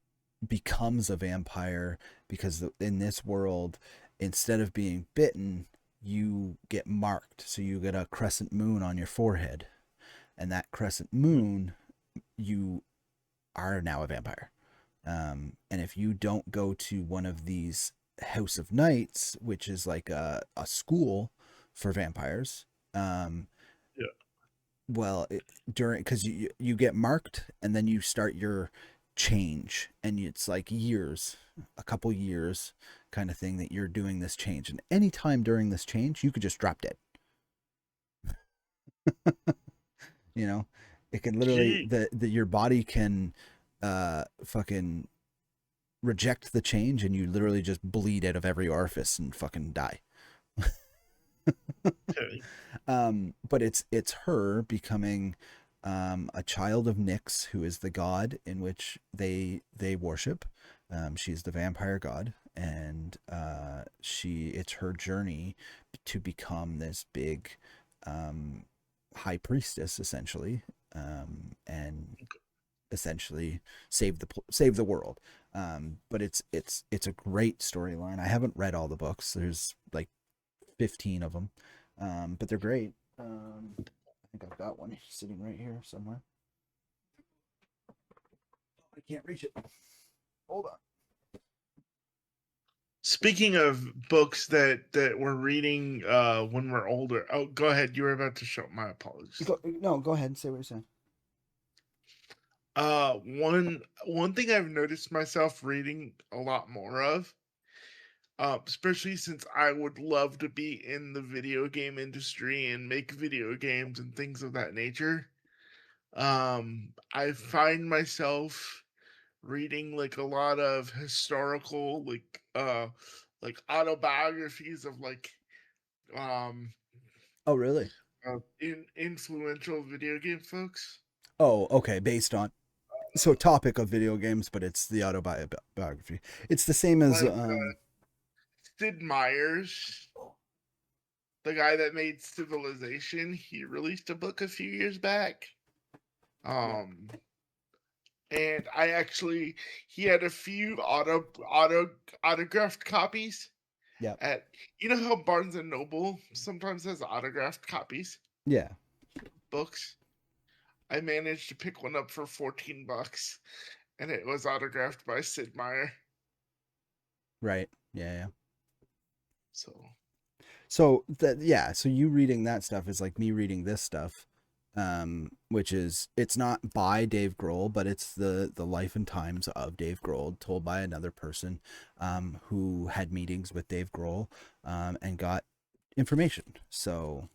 [SPEAKER 1] becomes a vampire because in this world, instead of being bitten, you get marked. So you get a crescent moon on your forehead, and that crescent moon, you are now a vampire. And if you don't go to one of these House of Knights, which is like a school for vampires, um,
[SPEAKER 2] Yeah.
[SPEAKER 1] well, during because you get marked and then you start your change, and it's like years, a couple years, kind of thing that you're doing this change, and anytime during this change, you could just drop dead. You know, it can literally
[SPEAKER 2] Gee.
[SPEAKER 1] the your body can fucking reject the change and you literally just bleed out of every orifice and fucking die.
[SPEAKER 2] Okay.
[SPEAKER 1] But it's her becoming a child of Nyx, who is the god in which they worship. She's the vampire god, and it's her journey to become this big um, high priestess, essentially, and essentially save the world. But it's a great storyline. I haven't read all the books. There's like 15 of them, but they're great. I think I've got one sitting right here somewhere. I can't reach it. Hold on.
[SPEAKER 2] Speaking of books that we're reading when we're older. Oh, go ahead. You were about to show. My apologies.
[SPEAKER 1] No, go ahead and say what you're saying.
[SPEAKER 2] One thing I've noticed myself reading a lot more of, especially since I would love to be in the video game industry and make video games and things of that nature. I find myself reading like a lot of historical, like autobiographies of um
[SPEAKER 1] Oh, really?
[SPEAKER 2] influential video game folks.
[SPEAKER 1] Oh, okay. Based on topic of video games, but it's the autobiography. It's the same as
[SPEAKER 2] Like Sid Meier's, the guy that made Civilization. He released a book a few years back.
[SPEAKER 1] yeah,
[SPEAKER 2] Um and I actually he had a few autographed copies
[SPEAKER 1] yeah,
[SPEAKER 2] at, you know how Barnes and Noble sometimes has autographed copies
[SPEAKER 1] yeah.
[SPEAKER 2] books. I managed to pick one up for $14 and it was autographed by Sid Meier.
[SPEAKER 1] Right. Yeah, yeah.
[SPEAKER 2] So
[SPEAKER 1] So that yeah, so you reading that stuff is like me reading this stuff, which is it's not by Dave Grohl, but it's the life and times of Dave Grohl told by another person, who had meetings with Dave Grohl, and got information. So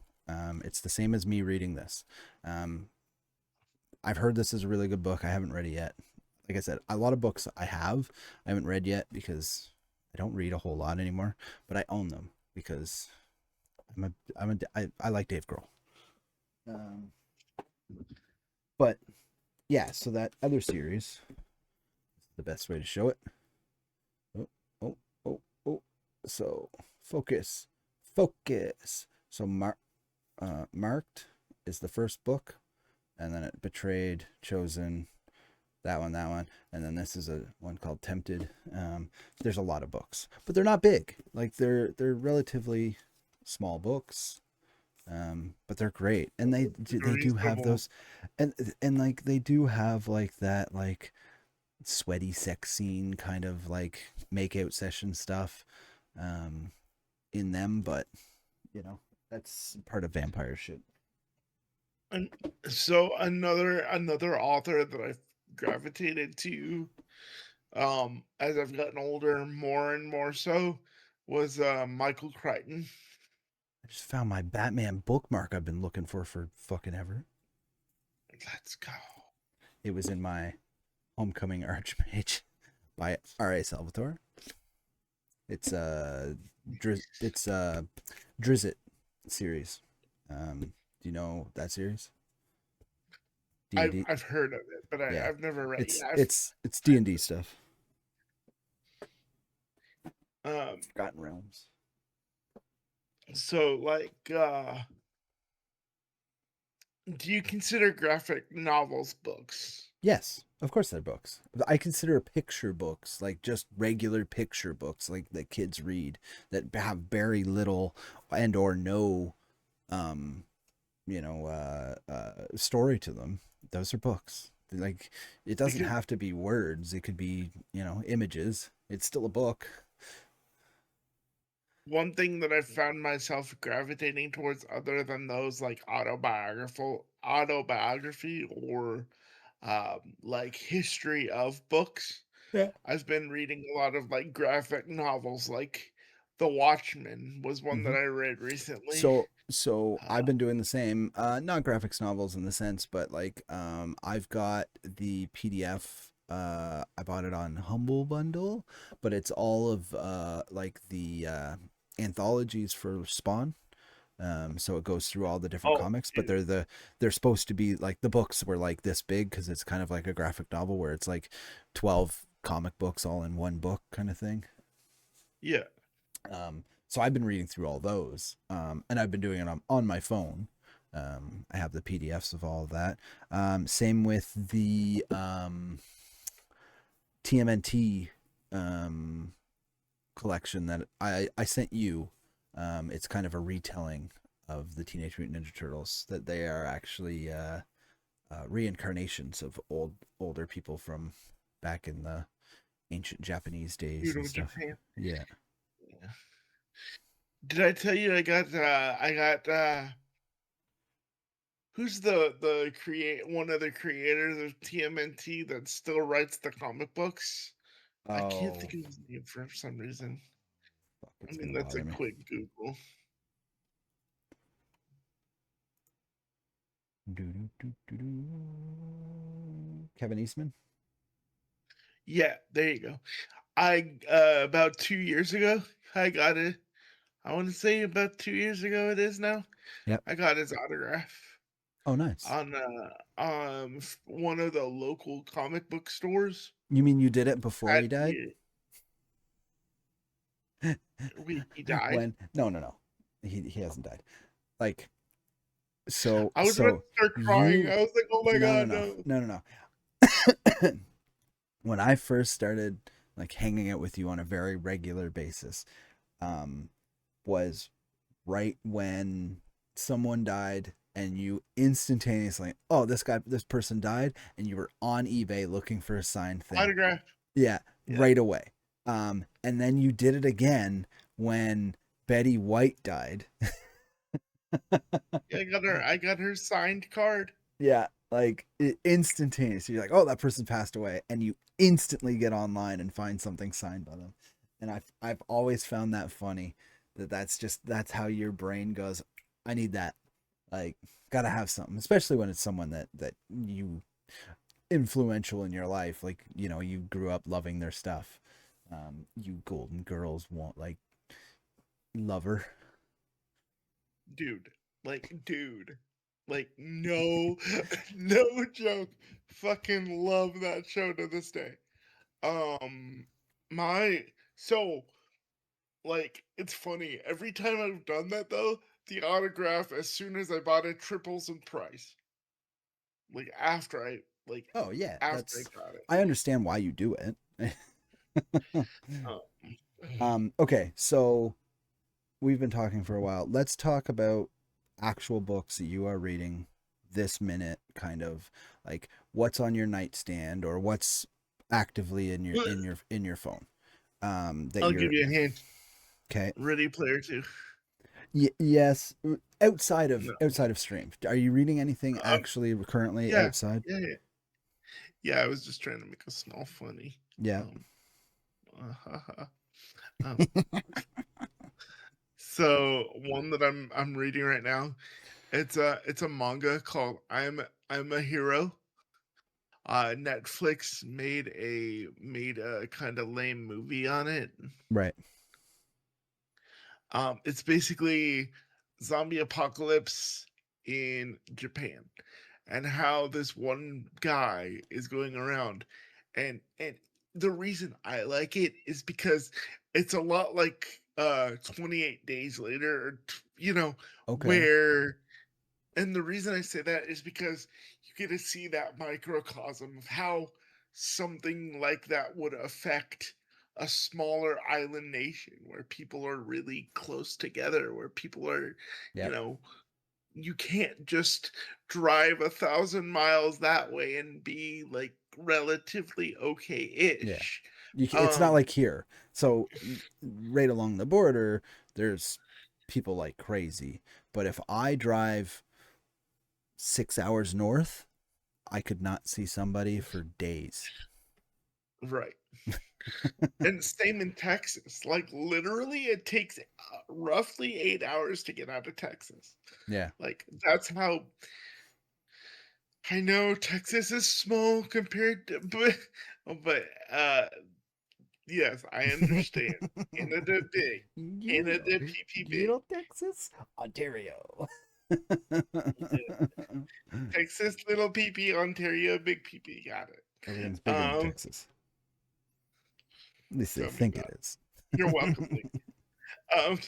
[SPEAKER 1] it's the same as me reading this. Um, I've heard this is a really good book. I haven't read it yet. Like I said, a lot of books I haven't read yet because I don't read a whole lot anymore, but I own them because I like Dave Grohl. Um, but yeah, so that other series, the best way to show it. Oh, oh, oh, oh. So focus. So marked is the first book, and then it betrayed, chosen, that one, and then this is a one called Tempted. There's a lot of books, but they're not big. Like they're relatively small books, but they're great, and they do have
[SPEAKER 2] reasonable.
[SPEAKER 1] those, and like they do have like that like sweaty sex scene kind of like makeout session stuff, um, in them, but you know that's part of vampire shit.
[SPEAKER 2] And so another author that I've gravitated to as I've gotten older more and more so was Michael Crichton.
[SPEAKER 1] I just found my Batman bookmark I've been looking for fucking ever.
[SPEAKER 2] Let's go.
[SPEAKER 1] It was in my Homecoming Archmage by R.A. Salvatore. It's a Drizzt series. Do you know that series? D and
[SPEAKER 2] I've
[SPEAKER 1] D.
[SPEAKER 2] I've heard of it, but
[SPEAKER 1] Yeah,
[SPEAKER 2] I've never read.
[SPEAKER 1] it's
[SPEAKER 2] Yeah,
[SPEAKER 1] it's it's D and D stuff.
[SPEAKER 2] um.
[SPEAKER 1] Forgotten Realms.
[SPEAKER 2] So do you consider graphic novels books?
[SPEAKER 1] Yes, of course they're books. I consider picture books like just regular picture books, like that kids read that have very little and or no, um, story to them. Those are books. Like it doesn't
[SPEAKER 2] Because
[SPEAKER 1] have to be words. It could be images. It's still a book.
[SPEAKER 2] one thing that I've found myself gravitating towards, other than those like autobiography or like history of books,
[SPEAKER 1] Yeah.
[SPEAKER 2] I've been reading a lot of like graphic novels. Like The Watchmen was one that
[SPEAKER 1] hmm
[SPEAKER 2] I read recently.
[SPEAKER 1] So
[SPEAKER 2] Uh,
[SPEAKER 1] I've been doing the same, not graphics novels in the sense, but like I've got the PDF. I bought it on Humble Bundle, but it's all of like the anthologies for Spawn. So it goes through all the different
[SPEAKER 2] oh,
[SPEAKER 1] comics, but
[SPEAKER 2] it-
[SPEAKER 1] they're supposed to be like the books were like this big because it's kind of like a graphic novel where it's like 12 comic books all in one book kind of thing.
[SPEAKER 2] Yeah.
[SPEAKER 1] So I've been reading through all those, and I've been doing it on my phone. I have the PDFs of all of that. Same with the TMNT um, collection that I sent you. It's kind of a retelling of the Teenage Mutant Ninja Turtles. That they are actually reincarnations of older people from back in the ancient Japanese days and
[SPEAKER 2] Feudal
[SPEAKER 1] stuff.
[SPEAKER 2] Japan.
[SPEAKER 1] Yeah.
[SPEAKER 2] Yeah. Did I tell you I got who's the create one of the creators of TMNT that still writes the comic books? I can't
[SPEAKER 1] Oh,
[SPEAKER 2] think of his name for some reason.
[SPEAKER 1] fuck!
[SPEAKER 2] I
[SPEAKER 1] It's
[SPEAKER 2] mean,
[SPEAKER 1] gonna
[SPEAKER 2] that's a
[SPEAKER 1] bother me.
[SPEAKER 2] quick Google.
[SPEAKER 1] Kevin Eastman.
[SPEAKER 2] Yeah, there you go. I about 2 years ago, I got it. I want to say about 2 years ago it is now.
[SPEAKER 1] Yep.
[SPEAKER 2] I got his autograph
[SPEAKER 1] Oh, nice.
[SPEAKER 2] on one of the local comic book stores.
[SPEAKER 1] You mean you did it before
[SPEAKER 2] Had
[SPEAKER 1] he died?
[SPEAKER 2] the wait, he died.
[SPEAKER 1] When? No, no, no. He hasn't died. Like so
[SPEAKER 2] I was about
[SPEAKER 1] so
[SPEAKER 2] to start crying.
[SPEAKER 1] you
[SPEAKER 2] I was like, "Oh my
[SPEAKER 1] no no
[SPEAKER 2] god,
[SPEAKER 1] no
[SPEAKER 2] no!"
[SPEAKER 1] no no no. When I first started like hanging out with you on a very regular basis, um, was right when someone died and you instantaneously, oh, this person died, and you were on eBay looking for a signed thing.
[SPEAKER 2] Autograph.
[SPEAKER 1] Yeah,
[SPEAKER 2] Yeah,
[SPEAKER 1] right away. And then you did it again when Betty White died.
[SPEAKER 2] yeah. I got her signed card.
[SPEAKER 1] Yeah, like instantaneous. You're like, oh, that person passed away, and you instantly get online and find something signed by them. And I've always found that funny. That's how your brain goes. I need that. Like, gotta have something, especially when it's someone that you influential in your life. Like, you grew up loving their stuff. You Golden Girls want like lover.
[SPEAKER 2] Dude, dude, no, no joke. Fucking love that show to this day. Um, my so it's funny. Every time I've done that though, the autograph as soon as I bought it triples in price. Like after I like
[SPEAKER 1] Oh yeah,
[SPEAKER 2] after I
[SPEAKER 1] that's.
[SPEAKER 2] got it.
[SPEAKER 1] I understand why you do it.
[SPEAKER 2] Um,
[SPEAKER 1] Okay, so we've been talking for a while. Let's talk about actual books that you are reading this minute, kind of like what's on your nightstand or what's actively in your phone. That
[SPEAKER 2] I'll
[SPEAKER 1] you're
[SPEAKER 2] give you a hint.
[SPEAKER 1] okay.
[SPEAKER 2] Ready Player Two.
[SPEAKER 1] Yes, outside of
[SPEAKER 2] No.
[SPEAKER 1] outside of stream. Are you reading anything
[SPEAKER 2] Um,
[SPEAKER 1] actually currently
[SPEAKER 2] yeah,
[SPEAKER 1] outside?
[SPEAKER 2] yeah. Yeah, I was just trying to make a small funny.
[SPEAKER 1] Yeah.
[SPEAKER 2] Um, um, so one that I'm reading right now, it's a manga called I'm a Hero. Netflix made a kind of lame movie on it.
[SPEAKER 1] Right.
[SPEAKER 2] It's basically zombie apocalypse in Japan, and how this one guy is going around, and the reason I like it is because it's a lot like 28 Days Later, or
[SPEAKER 1] Okay.
[SPEAKER 2] where, and the reason I say that is because you get to see that microcosm of how something like that would affect a smaller island nation where people are really close together, where people are, you
[SPEAKER 1] Yep.
[SPEAKER 2] know, you can't just drive 1,000 miles that way and be like relatively
[SPEAKER 1] Yeah.
[SPEAKER 2] okay-ish.
[SPEAKER 1] It's not
[SPEAKER 2] Um,
[SPEAKER 1] like here. So right along the border, there's people like crazy. But if I drive 6 hours north, I could not see somebody for days.
[SPEAKER 2] right. And same in Texas. Like literally, it takes roughly 8 hours to get out of Texas.
[SPEAKER 1] Yeah.
[SPEAKER 2] Like that's how I know Texas is small compared to, but yes, I understand. Canada big, Canada PP big.
[SPEAKER 1] Little Texas, Ontario.
[SPEAKER 2] Yeah. Texas little PP, Ontario big PP. Got it.
[SPEAKER 1] Everything's bigger in
[SPEAKER 2] Um,
[SPEAKER 1] Texas. At least they
[SPEAKER 2] Tell me
[SPEAKER 1] think
[SPEAKER 2] about
[SPEAKER 1] it is.
[SPEAKER 2] it. You're welcome, Lee. Um,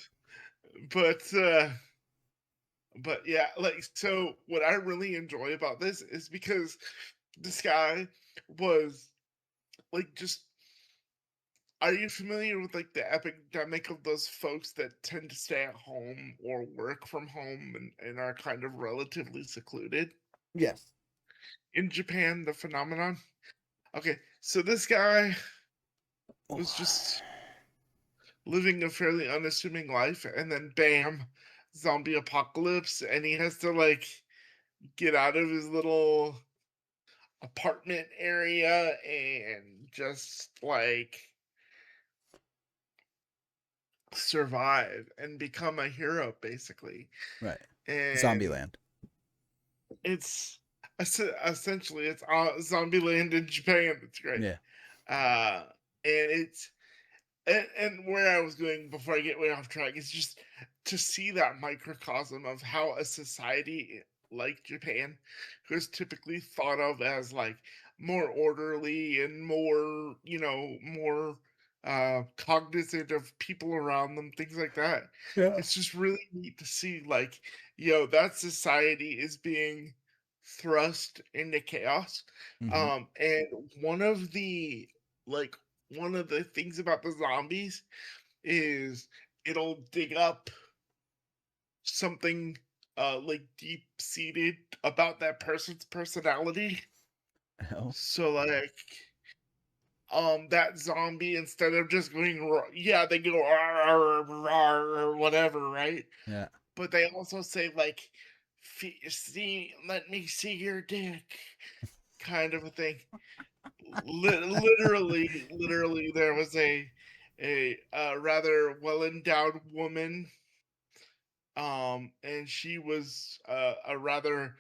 [SPEAKER 2] but yeah, like, so what I really enjoy about this is because this guy was like, just, are you familiar with like the epidemic of those folks that tend to stay at home or work from home and are kind of relatively secluded
[SPEAKER 1] Yes.
[SPEAKER 2] in Japan, the phenomenon? Okay, so this guy
[SPEAKER 1] Oh.
[SPEAKER 2] was just living a fairly unassuming life, and then bam, zombie apocalypse, and he has to like get out of his little apartment area and just like survive and become a hero, basically.
[SPEAKER 1] Right.
[SPEAKER 2] And
[SPEAKER 1] Zombieland.
[SPEAKER 2] it's essentially it's Zombieland in Japan. It's great.
[SPEAKER 1] Yeah.
[SPEAKER 2] uh and it's and where I was going before I get way off track is just to see that microcosm of how a society like Japan, who is typically thought of as like more orderly and more, more cognizant of people around them, things like that.
[SPEAKER 1] Yeah.
[SPEAKER 2] It's just really neat to see, like, that society is being thrust into chaos.
[SPEAKER 1] Mm-hmm.
[SPEAKER 2] And one of the like one of the things about the zombies is it'll dig up something like deep seated about that person's personality.
[SPEAKER 1] Oh.
[SPEAKER 2] So like that zombie, instead of just going yeah, they go "Arr, arr, arr," or whatever, right?
[SPEAKER 1] Yeah.
[SPEAKER 2] But they also say like see, let me see your dick, kind of a thing. Literally, there was a rather well endowed woman, and she was a rather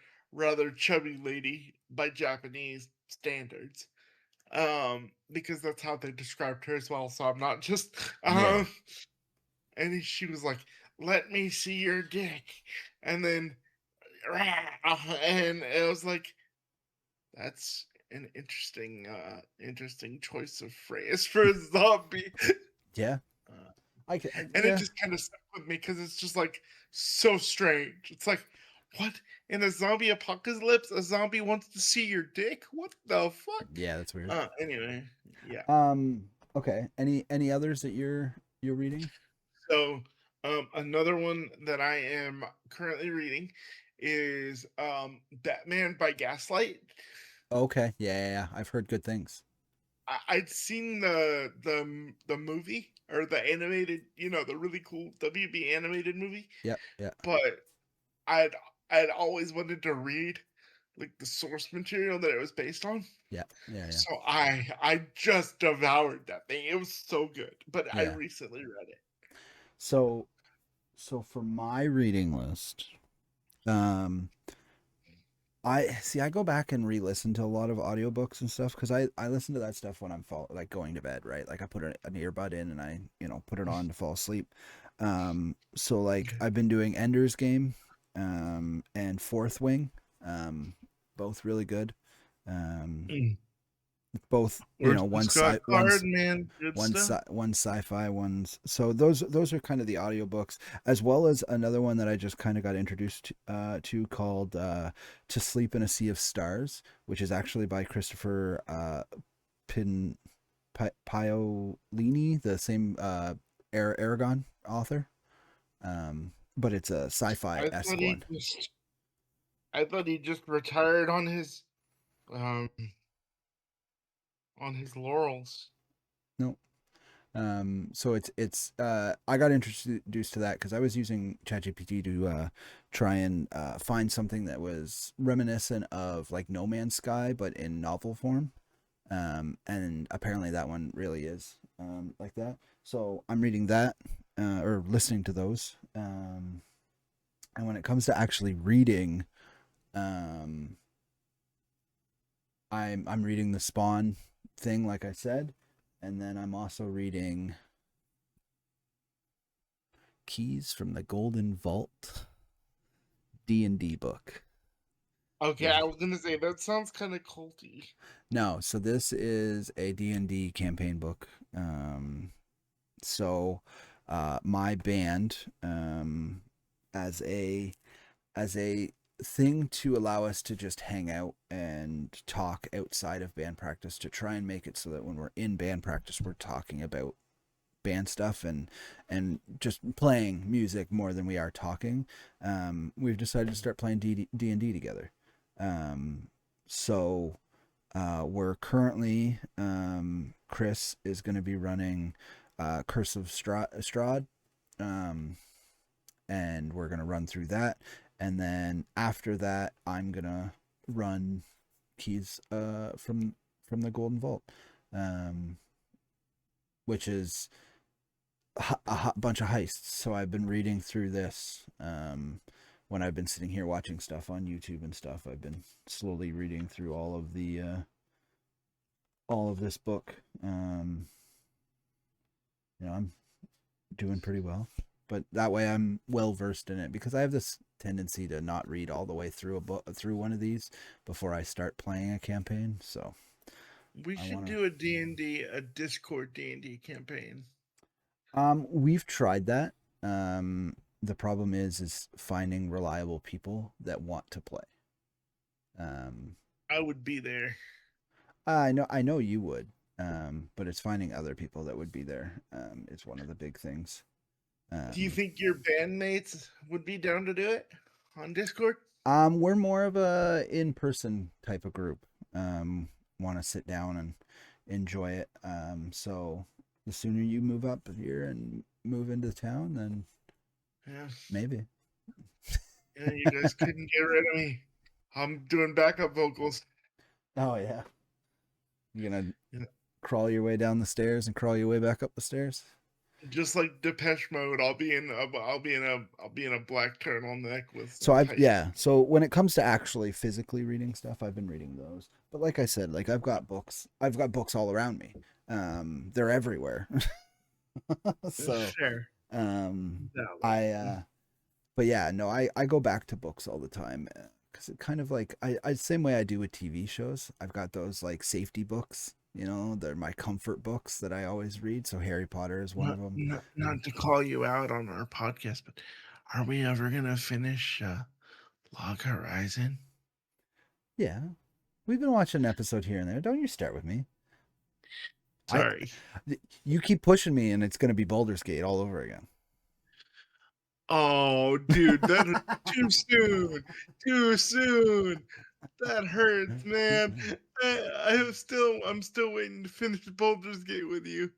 [SPEAKER 2] chubby lady by Japanese standards, because that's how they described her as well. So I'm not just
[SPEAKER 1] Yeah.
[SPEAKER 2] and she was like, "Let me see your dick," and then and it was like, that's an interesting choice of phrase for a zombie.
[SPEAKER 1] Yeah.
[SPEAKER 2] Uh, and it
[SPEAKER 1] Yeah.
[SPEAKER 2] just kind of stuck with me because it's just like so strange. It's like, what, in a zombie apocalypse, a zombie wants to see your dick? What the fuck?
[SPEAKER 1] Yeah, that's weird.
[SPEAKER 2] Anyway, yeah.
[SPEAKER 1] Okay. Any others that you're reading?
[SPEAKER 2] So, another one that I am currently reading is Batman by Gaslight.
[SPEAKER 1] Okay. Yeah, yeah, yeah. I've heard good things.
[SPEAKER 2] I'd seen the movie, or the animated, the really cool WB animated movie,
[SPEAKER 1] Yep. Yeah.
[SPEAKER 2] but I'd I'd always wanted to read like the source material that it was based on.
[SPEAKER 1] Yeah. Yeah. Yeah.
[SPEAKER 2] So I just devoured that thing. It was so good. But I
[SPEAKER 1] Yeah.
[SPEAKER 2] recently read it.
[SPEAKER 1] So for my reading list, um I go back and re-listen to a lot of audiobooks and stuff because I listen to that stuff when I'm like going to bed, right? Like I put an earbud in and I, put it on to fall asleep. So like I've been doing Ender's Game and Fourth Wing. Both really good. Um
[SPEAKER 2] Mm.
[SPEAKER 1] both,
[SPEAKER 2] Where's the
[SPEAKER 1] one
[SPEAKER 2] Scott
[SPEAKER 1] side
[SPEAKER 2] card, man? Good
[SPEAKER 1] one
[SPEAKER 2] stuff.
[SPEAKER 1] one sci-fi ones. So those are kind of the audiobooks, as well as another one that I just kind of got introduced to called To Sleep in a Sea of Stars, which is actually by Christopher Pin Paolini, the same Aragon author. But it's a sci-fi
[SPEAKER 2] I
[SPEAKER 1] esque
[SPEAKER 2] thought he
[SPEAKER 1] one.
[SPEAKER 2] just I thought he just retired um on his laurels.
[SPEAKER 1] No. So it's I got introduced to that because I was using ChatGPT to try and find something that was reminiscent of like No Man's Sky but in novel form. And apparently that one really is like that. So I'm reading that or listening to those. And when it comes to actually reading, um, I'm reading the Spawn thing, like I said, and then I'm also reading Keys from the Golden Vault D&D book.
[SPEAKER 2] Okay,
[SPEAKER 1] There's
[SPEAKER 2] I was gonna say that sounds kind of culty.
[SPEAKER 1] no, so this is a D&D campaign book. So my band, as a as a thing to allow us to just hang out and talk outside of band practice, to try and make it so that when we're in band practice we're talking about band stuff and just playing music more than we are talking. We've decided to start playing D&D together. um, so we're currently, Chris is going to be running Curse of Strahd, um, and we're gonna run through that, and then after that, I'm gonna run keys from the Golden Vault, um, which is a bunch of heists. So I've been reading through this. When I've been sitting here watching stuff on YouTube and stuff, I've been slowly reading through all of this book. I'm doing pretty well, but that way I'm well versed in it, because I have this tendency to not read all the way through a book, through one of these, before I start playing a campaign. So
[SPEAKER 2] We
[SPEAKER 1] I
[SPEAKER 2] should
[SPEAKER 1] want
[SPEAKER 2] do a D&D, a Discord D&D campaign.
[SPEAKER 1] to. We've tried that. The problem is finding reliable people that want to play. Um,
[SPEAKER 2] I would be there.
[SPEAKER 1] I know you would. But it's finding other people that would be there. Is one of the big things.
[SPEAKER 2] Do you
[SPEAKER 1] Um,
[SPEAKER 2] think your bandmates would be down to do it on Discord?
[SPEAKER 1] we're more of a in-person type of group. Want to sit down and enjoy it. So the sooner you move up here and move into town, then
[SPEAKER 2] Yeah.
[SPEAKER 1] maybe.
[SPEAKER 2] Yeah, you guys couldn't get rid of me. I'm doing backup vocals.
[SPEAKER 1] Oh yeah, you're gonna
[SPEAKER 2] Yeah.
[SPEAKER 1] crawl your way down the stairs and crawl your way back up the stairs.
[SPEAKER 2] Just like Depeche Mode, I'll be in a black turtleneck with
[SPEAKER 1] So
[SPEAKER 2] some
[SPEAKER 1] I've
[SPEAKER 2] tights.
[SPEAKER 1] yeah. So when it comes to actually physically reading stuff, I've been reading those. But like I said, like I've got books. I've got books all around me. They're everywhere. So
[SPEAKER 2] Fair.
[SPEAKER 1] um,
[SPEAKER 2] Valid.
[SPEAKER 1] I but yeah, no, I go back to books all the time, because it kind of like I same way I do with TV shows. I've got those like safety books. They're my comfort books that I always read. So Harry Potter is one of
[SPEAKER 2] Not,
[SPEAKER 1] them.
[SPEAKER 2] not, not to call you out on our podcast, but are we ever gonna finish Log Horizon?
[SPEAKER 1] Yeah, we've been watching an episode here and there. Don't you start with me. I
[SPEAKER 2] Sorry.
[SPEAKER 1] You keep pushing me, and it's gonna be Baldur's Gate all over again.
[SPEAKER 2] Oh, dude, that is too soon. Too soon. That hurts, man. I'm still waiting to finish Baldur's Gate with you.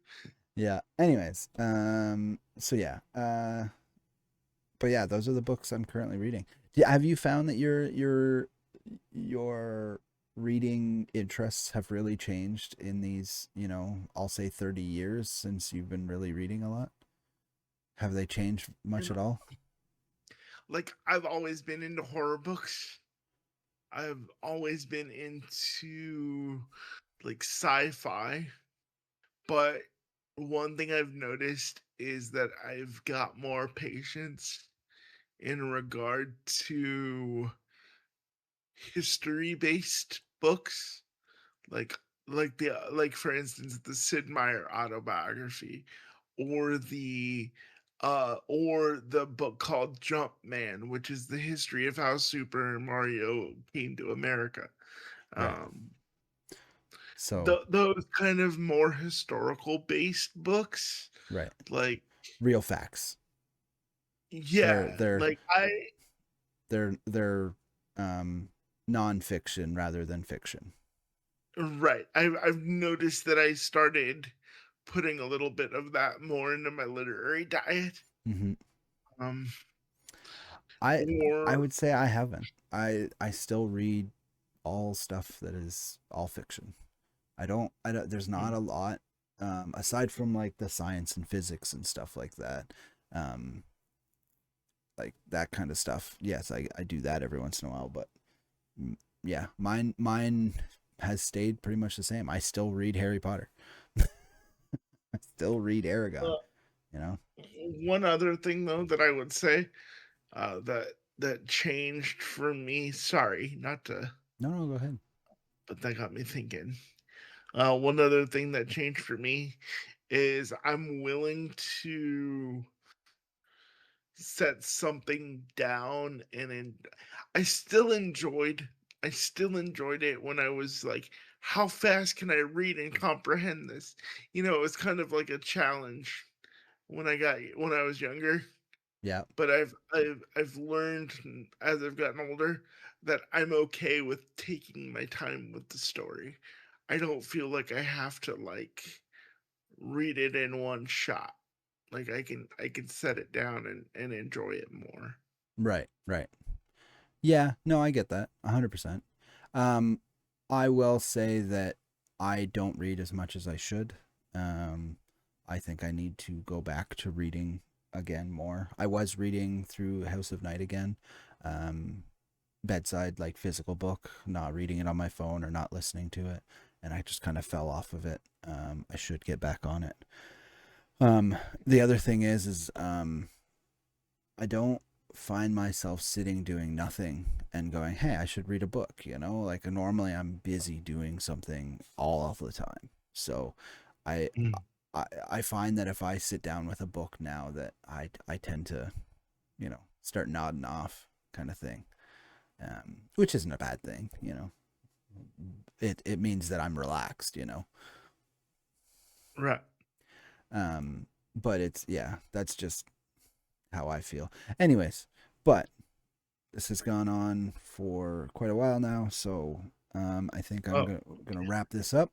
[SPEAKER 1] Yeah. Anyways, so yeah, but yeah, those are the books I'm currently reading. Have you found that your reading interests have really changed in these, I'll say 30 years since you've been really reading a lot? Have they changed
[SPEAKER 2] You
[SPEAKER 1] much at
[SPEAKER 2] know,
[SPEAKER 1] all?
[SPEAKER 2] like I've always been into horror books. I've always been into like sci-fi, but one thing I've noticed is that I've got more patience in regard to history-based books, like like for instance the Sid Meier autobiography, or the book called Jump Man, which is the history of how Super Mario came to America.
[SPEAKER 1] Right.
[SPEAKER 2] Um,
[SPEAKER 1] So,
[SPEAKER 2] those kind of more historical based books,
[SPEAKER 1] right.
[SPEAKER 2] like
[SPEAKER 1] Real facts. They're
[SPEAKER 2] yeah,
[SPEAKER 1] they're
[SPEAKER 2] like I
[SPEAKER 1] they're um nonfiction rather than fiction.
[SPEAKER 2] right. I've noticed that I started putting a little bit of that more into my literary diet.
[SPEAKER 1] Hmm.
[SPEAKER 2] Um,
[SPEAKER 1] I I
[SPEAKER 2] or
[SPEAKER 1] would say I haven't. I still read all stuff that is all fiction. I don't there's not a lot, aside from like the science and physics and stuff like that. Um like that kind of stuff. Yes, I do that every once in a while, but yeah, mine has stayed pretty much the same. I still read Harry Potter. I still read Aragon,
[SPEAKER 2] uh,
[SPEAKER 1] you know.
[SPEAKER 2] one other thing though that I would say that that changed for me. Sorry, not to,
[SPEAKER 1] No, no, go ahead.
[SPEAKER 2] but that got me thinking. One other thing that changed for me is I'm willing to set something down I still enjoyed I still enjoyed it when I was like, how fast can I read and comprehend this? It was kind of like a challenge when I was younger.
[SPEAKER 1] Yeah,
[SPEAKER 2] But I've learned as I've gotten older that I'm okay with taking my time with the story. I don't feel like I have to like read it in one shot. Like I can set it down and enjoy it more.
[SPEAKER 1] right, right. Yeah, no, I get that 100%. Um, I will say that I don't read as much as I should. Um, I think I need to go back to reading again more. I was reading through House of Night again, um, bedside, like physical book, not reading it on my phone or not listening to it, and I just kind of fell off of it. I should get back on it. The other thing is I don't find myself sitting doing nothing and going, "Hey, I should read a book." Like normally I'm busy doing something all of the time. So, I
[SPEAKER 2] Mm.
[SPEAKER 1] I find that if I sit down with a book now, that I tend to start nodding off, kind of thing, which isn't a bad thing. It means that I'm relaxed.
[SPEAKER 2] Right.
[SPEAKER 1] But it's yeah, that's just how I feel. Anyways, but this has gone on for quite a while now, so I think I'm
[SPEAKER 2] Oh,
[SPEAKER 1] gonna wrap this up.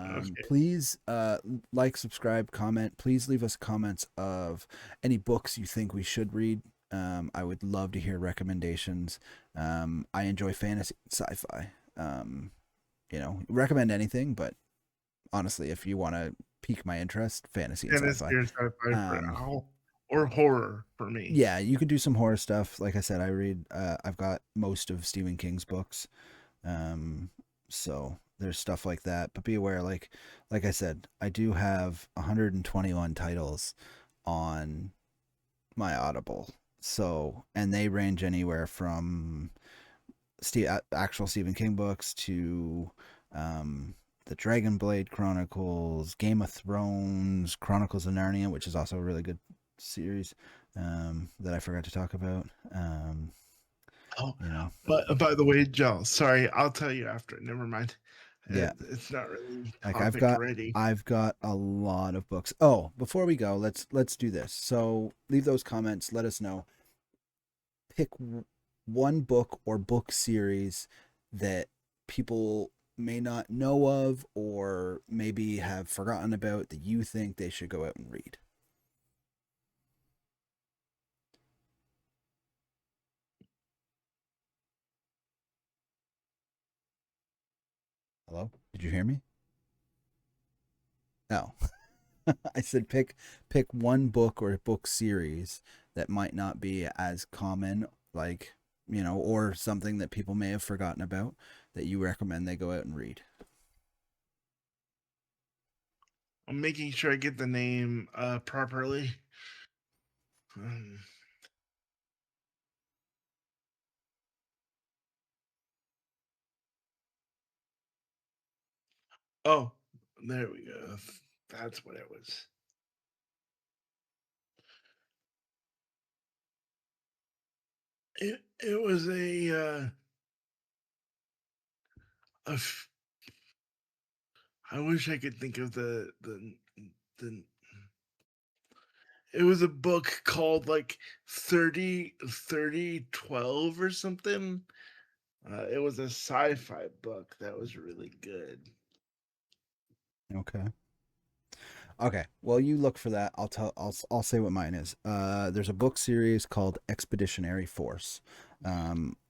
[SPEAKER 2] okay.
[SPEAKER 1] Please like, subscribe, comment. Please leave us comments of any books you think we should read. I would love to hear recommendations. I enjoy fantasy, sci-fi. Recommend anything, but honestly, if you want to pique my interest, fantasy and
[SPEAKER 2] Fantasy
[SPEAKER 1] sci-fi.
[SPEAKER 2] or sci-fi for
[SPEAKER 1] Um,
[SPEAKER 2] Al, or horror for me.
[SPEAKER 1] yeah, you could do some horror stuff. Like I said, I read. I've got most of Stephen King's books, um, so there's stuff like that. But be aware, like I said, I do have 121 titles on my Audible. So, and they range anywhere from actual Stephen King books to the Dragon Blade Chronicles, Game of Thrones, Chronicles of Narnia, which is also a really good series that I forgot to talk about.
[SPEAKER 2] Oh,
[SPEAKER 1] You know,
[SPEAKER 2] but by the way, Joe, sorry, I'll tell you after. Never mind.
[SPEAKER 1] yeah,
[SPEAKER 2] It's not really
[SPEAKER 1] like I've
[SPEAKER 2] topic
[SPEAKER 1] got
[SPEAKER 2] ready.
[SPEAKER 1] I've got a lot of books. Oh, before we go, let's do this. So leave those comments. Let us know. Pick one book or book series that people may not know of or maybe have forgotten about that you think they should go out and read. Hello? Did you hear me? No. I said pick one book or book series that might not be as common, like, or something that people may have forgotten about that you recommend they go out and read.
[SPEAKER 2] I'm making sure I get the name properly. Um, oh, there we go. That's what it was. It was a f- I wish I could think of the it was a book called like 30 30 12 or something. It was a sci-fi book that was really good.
[SPEAKER 1] Okay. Okay. Well, you look for that. I'll say what mine is. There's a book series called Expeditionary Force.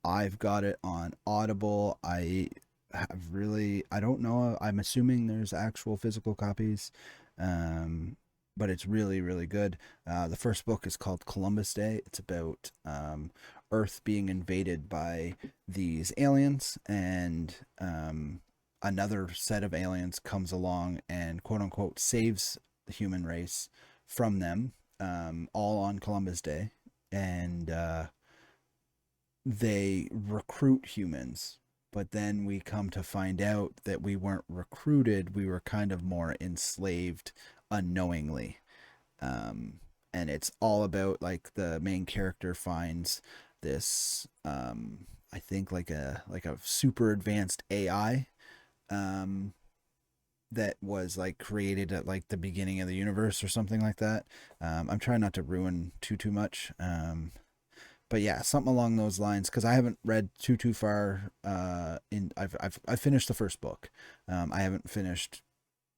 [SPEAKER 1] I've got it on Audible. I don't know. I'm assuming there's actual physical copies. But it's really, really good. The first book is called Columbus Day. It's about Earth being invaded by these aliens, and another set of aliens comes along and quote unquote saves the human race from them, all on Columbus Day. And they recruit humans, but then we come to find out that we weren't recruited, we were kind of more enslaved unknowingly. um, and it's all about like the main character finds this I think like a super advanced AI um, that was like created at like the beginning of the universe or something like that. I'm trying not to ruin too much. But yeah, something along those lines. Because I haven't read too far. I've finished the first book. I haven't finished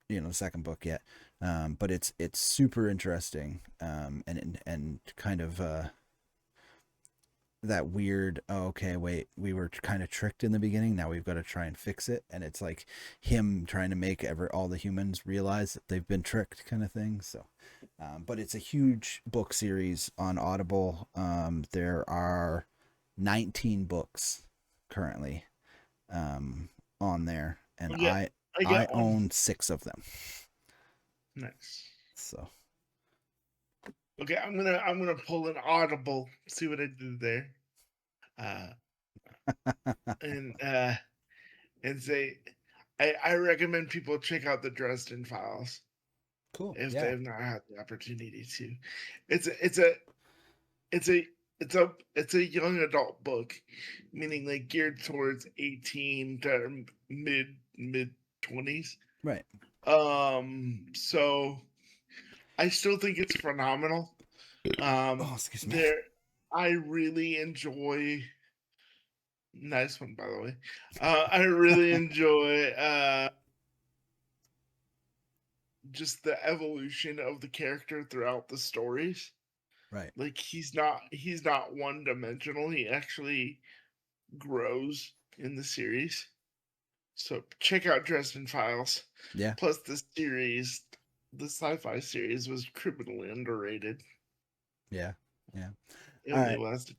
[SPEAKER 1] the second book yet. But it's super interesting. And kind of that weird, oh, okay, wait, we were kind of tricked in the beginning, now we've got to try and fix it, and it's like him trying to make all the humans realize that they've been tricked kind of thing. So but it's a huge book series on Audible. There are 19 books currently on there, and
[SPEAKER 2] Yeah,
[SPEAKER 1] i
[SPEAKER 2] I
[SPEAKER 1] i
[SPEAKER 2] got one.
[SPEAKER 1] own 6 of them.
[SPEAKER 2] Nice.
[SPEAKER 1] So
[SPEAKER 2] Okay, I'm gonna pull an audible. See what I did there. Uh, and and say, I recommend people check out the Dresden Files
[SPEAKER 1] cool.
[SPEAKER 2] if they
[SPEAKER 1] Yeah.
[SPEAKER 2] have not had the opportunity to. It's a young adult book, meaning like geared towards 18 to mid 20s.
[SPEAKER 1] Right.
[SPEAKER 2] So I still think it's phenomenal.
[SPEAKER 1] Oh, excuse me.
[SPEAKER 2] There, I really enjoy. Nice one, by the way. I really enjoy just the evolution of the character throughout the stories.
[SPEAKER 1] Right.
[SPEAKER 2] Like he's not one dimensional. He actually grows in the series. So check out Dresden Files.
[SPEAKER 1] Yeah.
[SPEAKER 2] Plus the sci-fi series was criminally underrated.
[SPEAKER 1] Yeah. Yeah.
[SPEAKER 2] It
[SPEAKER 1] All
[SPEAKER 2] only
[SPEAKER 1] right,
[SPEAKER 2] lasted.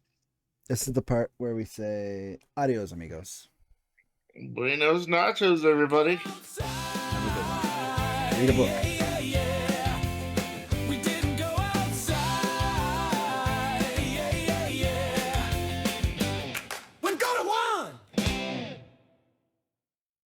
[SPEAKER 1] this is the part where we say adios, amigos.
[SPEAKER 2] Buenos nachos, everybody.
[SPEAKER 1] Have a good one. Read a book.